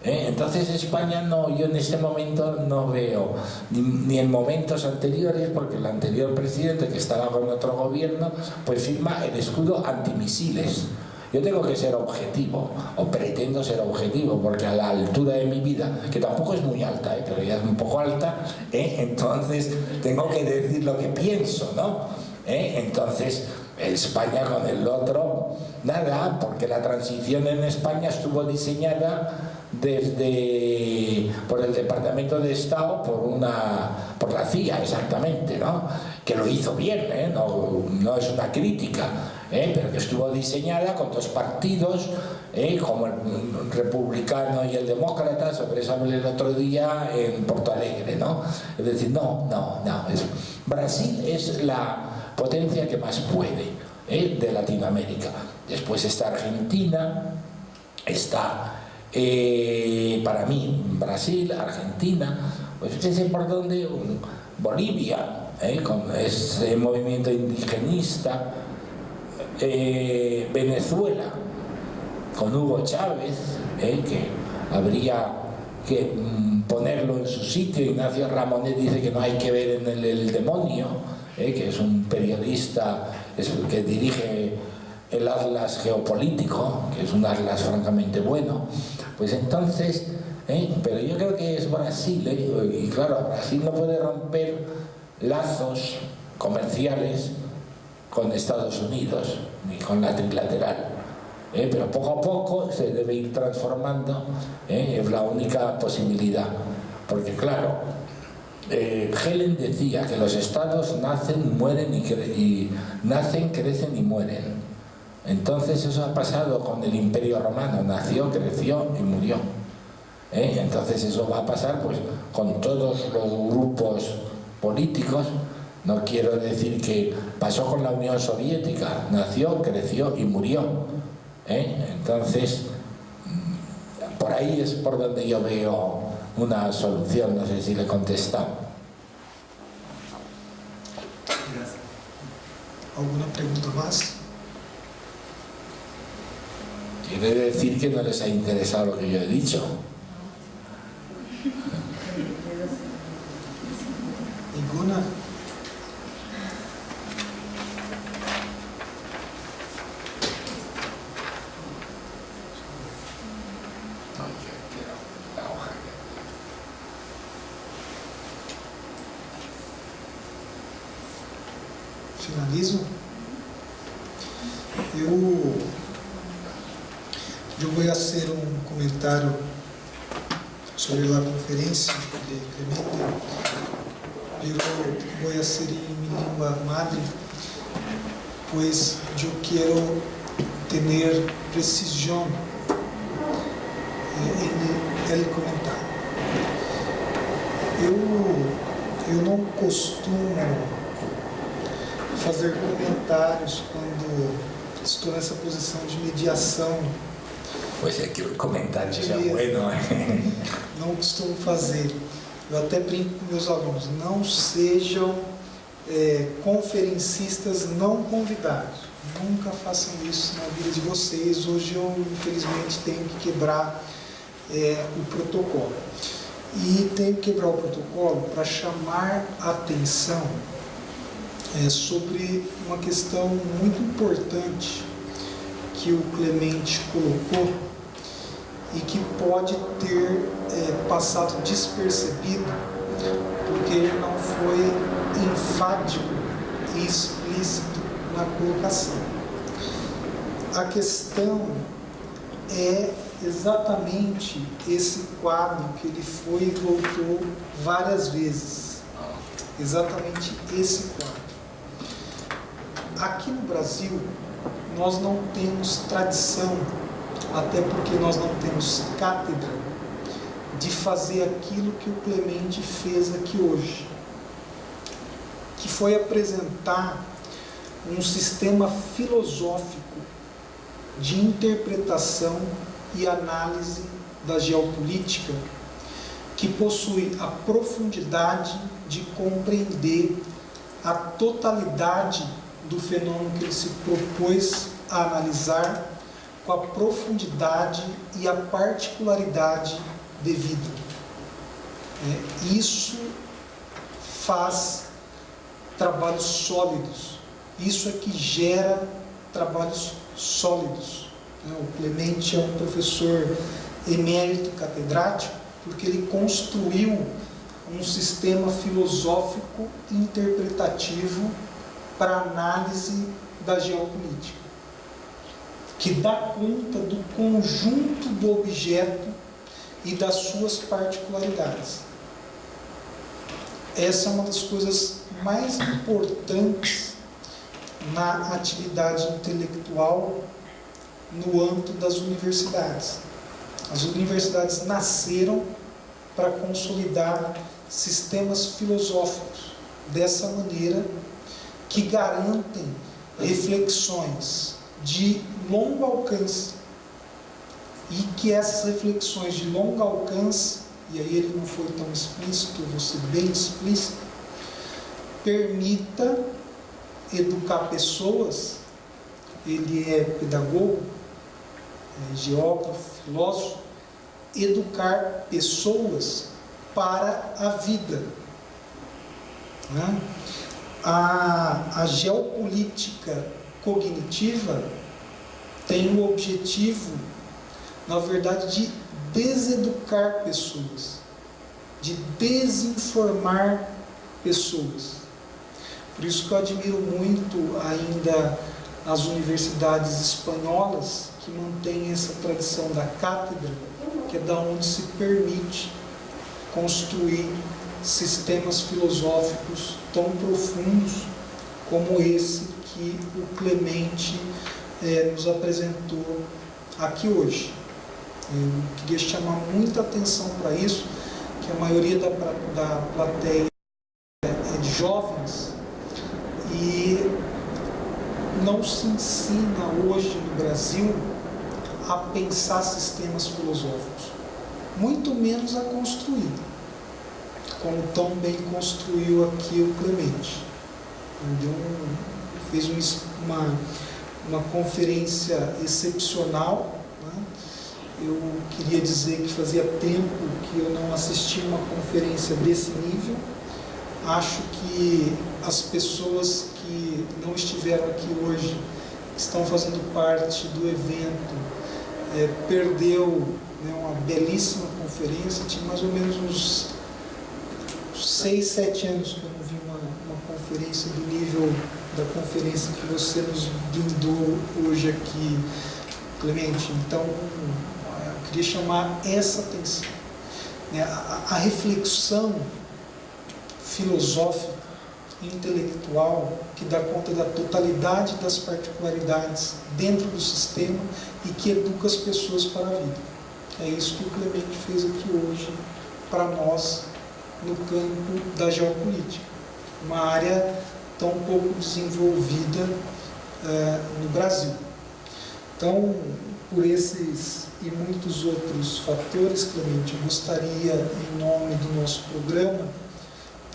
Speaker 1: Entonces España no, yo en este momento no veo, ni en momentos anteriores, porque el anterior presidente que estaba con otro gobierno, pues firma el escudo antimisiles. Yo tengo que ser objetivo, o pretendo ser objetivo, porque a la altura de mi vida, que tampoco es muy alta, pero ya es un poco alta, entonces tengo que decir lo que pienso, ¿no? Entonces España con el otro, nada, porque la transición en España estuvo diseñada por el Departamento de Estado, por la CIA exactamente, ¿no? Que lo hizo bien, no es una crítica, pero que estuvo diseñada con dos partidos, como el republicano y el demócrata. Sobre eso hablé el otro día en Porto Alegre, ¿no? Es decir, Brasil es la potencia que más puede, de Latinoamérica. Después está Argentina, está para mí Brasil, Argentina, pues fíjense por dónde, Bolivia, con ese movimiento indigenista, Venezuela con Hugo Chávez, que habría que ponerlo en su sitio. Ignacio Ramonet dice que no hay que ver en el demonio, que es un periodista que dirige el Atlas Geopolítico, que es un atlas francamente bueno. Pues entonces, pero yo creo que es Brasil, y claro, Brasil no puede romper lazos comerciales con Estados Unidos, ni con la trilateral, pero poco a poco se debe ir transformando, es la única posibilidad, porque claro, Helen decía que los estados nacen, mueren y nacen, crecen y mueren. Entonces eso ha pasado con el Imperio Romano, nació, creció y murió. Entonces eso va a pasar pues con todos los grupos políticos. No quiero decir que pasó con la Unión Soviética, nació, creció y murió. Entonces, por ahí es por donde yo veo una solución. No sé si le he contestado.
Speaker 2: ¿Alguna pregunta más?
Speaker 1: Quiere decir que no les ha interesado lo que yo he dicho.
Speaker 2: ¿Ninguna? Finalizo. Eu vou fazer comentário sobre a conferência de Clemente. Eu vou fazer em minha língua madre, pois eu quero ter precisão em comentário. Eu não costumo fazer comentários quando estou nessa posição de mediação.
Speaker 1: Pois é que o comentário já é bueno.
Speaker 2: Não costumo fazer. Eu até brinco com meus alunos, não sejam conferencistas não convidados. Nunca façam isso na vida de vocês. Hoje eu, infelizmente, tenho que quebrar o protocolo. E tenho que quebrar o protocolo para chamar a atenção sobre uma questão muito importante que o Clemente colocou e que pode ter passado despercebido porque ele não foi enfático e explícito na colocação. A questão é exatamente esse quadro que ele foi e voltou várias vezes. Exatamente esse quadro. Aqui no Brasil, nós não temos tradição, até porque nós não temos cátedra, de fazer aquilo que o Clemente fez aqui hoje, que foi apresentar um sistema filosófico de interpretação e análise da geopolítica que possui a profundidade de compreender a totalidade do fenômeno que ele se propôs a analisar, com a profundidade e a particularidade devida. Isso faz trabalhos sólidos, isso é que gera trabalhos sólidos. O Clemente é um professor emérito catedrático porque ele construiu um sistema filosófico interpretativo para análise da geopolítica, que dá conta do conjunto do objeto e das suas particularidades. Essa é uma das coisas mais importantes na atividade intelectual no âmbito das universidades. As universidades nasceram para consolidar sistemas filosóficos dessa maneira, que garantem reflexões de longo alcance, e que essas reflexões de longo alcance, e aí ele não foi tão explícito, eu vou ser bem explícito, permita educar pessoas. Ele é pedagogo, geógrafo, filósofo, educar pessoas para a vida. A geopolítica cognitiva tem o objetivo, na verdade, de deseducar pessoas, de desinformar pessoas. Por isso que eu admiro muito ainda as universidades espanholas, que mantêm essa tradição da cátedra, que é da onde se permite construir sistemas filosóficos tão profundos como esse que o Clemente nos apresentou aqui hoje. Eu queria chamar muita atenção para isso, que a maioria da plateia é de jovens, e não se ensina hoje no Brasil a pensar sistemas filosóficos, muito menos a construir, como tão bem construiu aqui o Clemente. Fez uma conferência excepcional. Eu queria dizer que fazia tempo que eu não assistia uma conferência desse nível. Acho que as pessoas que não estiveram aqui hoje, que estão fazendo parte do evento, perdeu uma belíssima conferência. Tinha mais ou menos uns 6, 7 anos que eu não vi uma conferência do nível da conferência que você nos brindou hoje aqui, Clemente. Então, eu queria chamar essa atenção. A reflexão filosófica, intelectual, que dá conta da totalidade das particularidades dentro do sistema e que educa as pessoas para a vida. É isso que o Clemente fez aqui hoje para nós no campo da geopolítica, uma área tão pouco desenvolvida no Brasil. Então, por esses e muitos outros fatores, Clemente, eu gostaria, em nome do nosso programa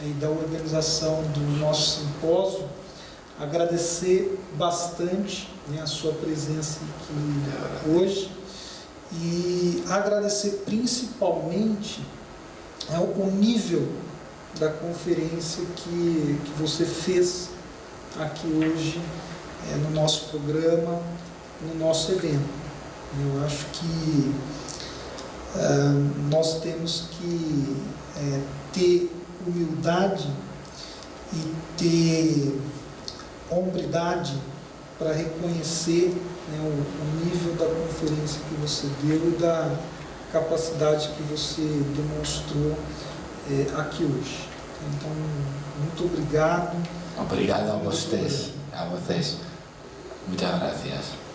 Speaker 2: e da organização do nosso simpósio, agradecer bastante a sua presença aqui hoje, e agradecer principalmente o nível da conferência que você fez aqui hoje no nosso programa, no nosso evento. Eu acho que nós temos que ter humildade e ter hombridade para reconhecer o nível da conferência que você deu e da capacidade que você demonstrou aqui hoje. Então, muito obrigado.
Speaker 1: Obrigado a vocês. Muchas gracias.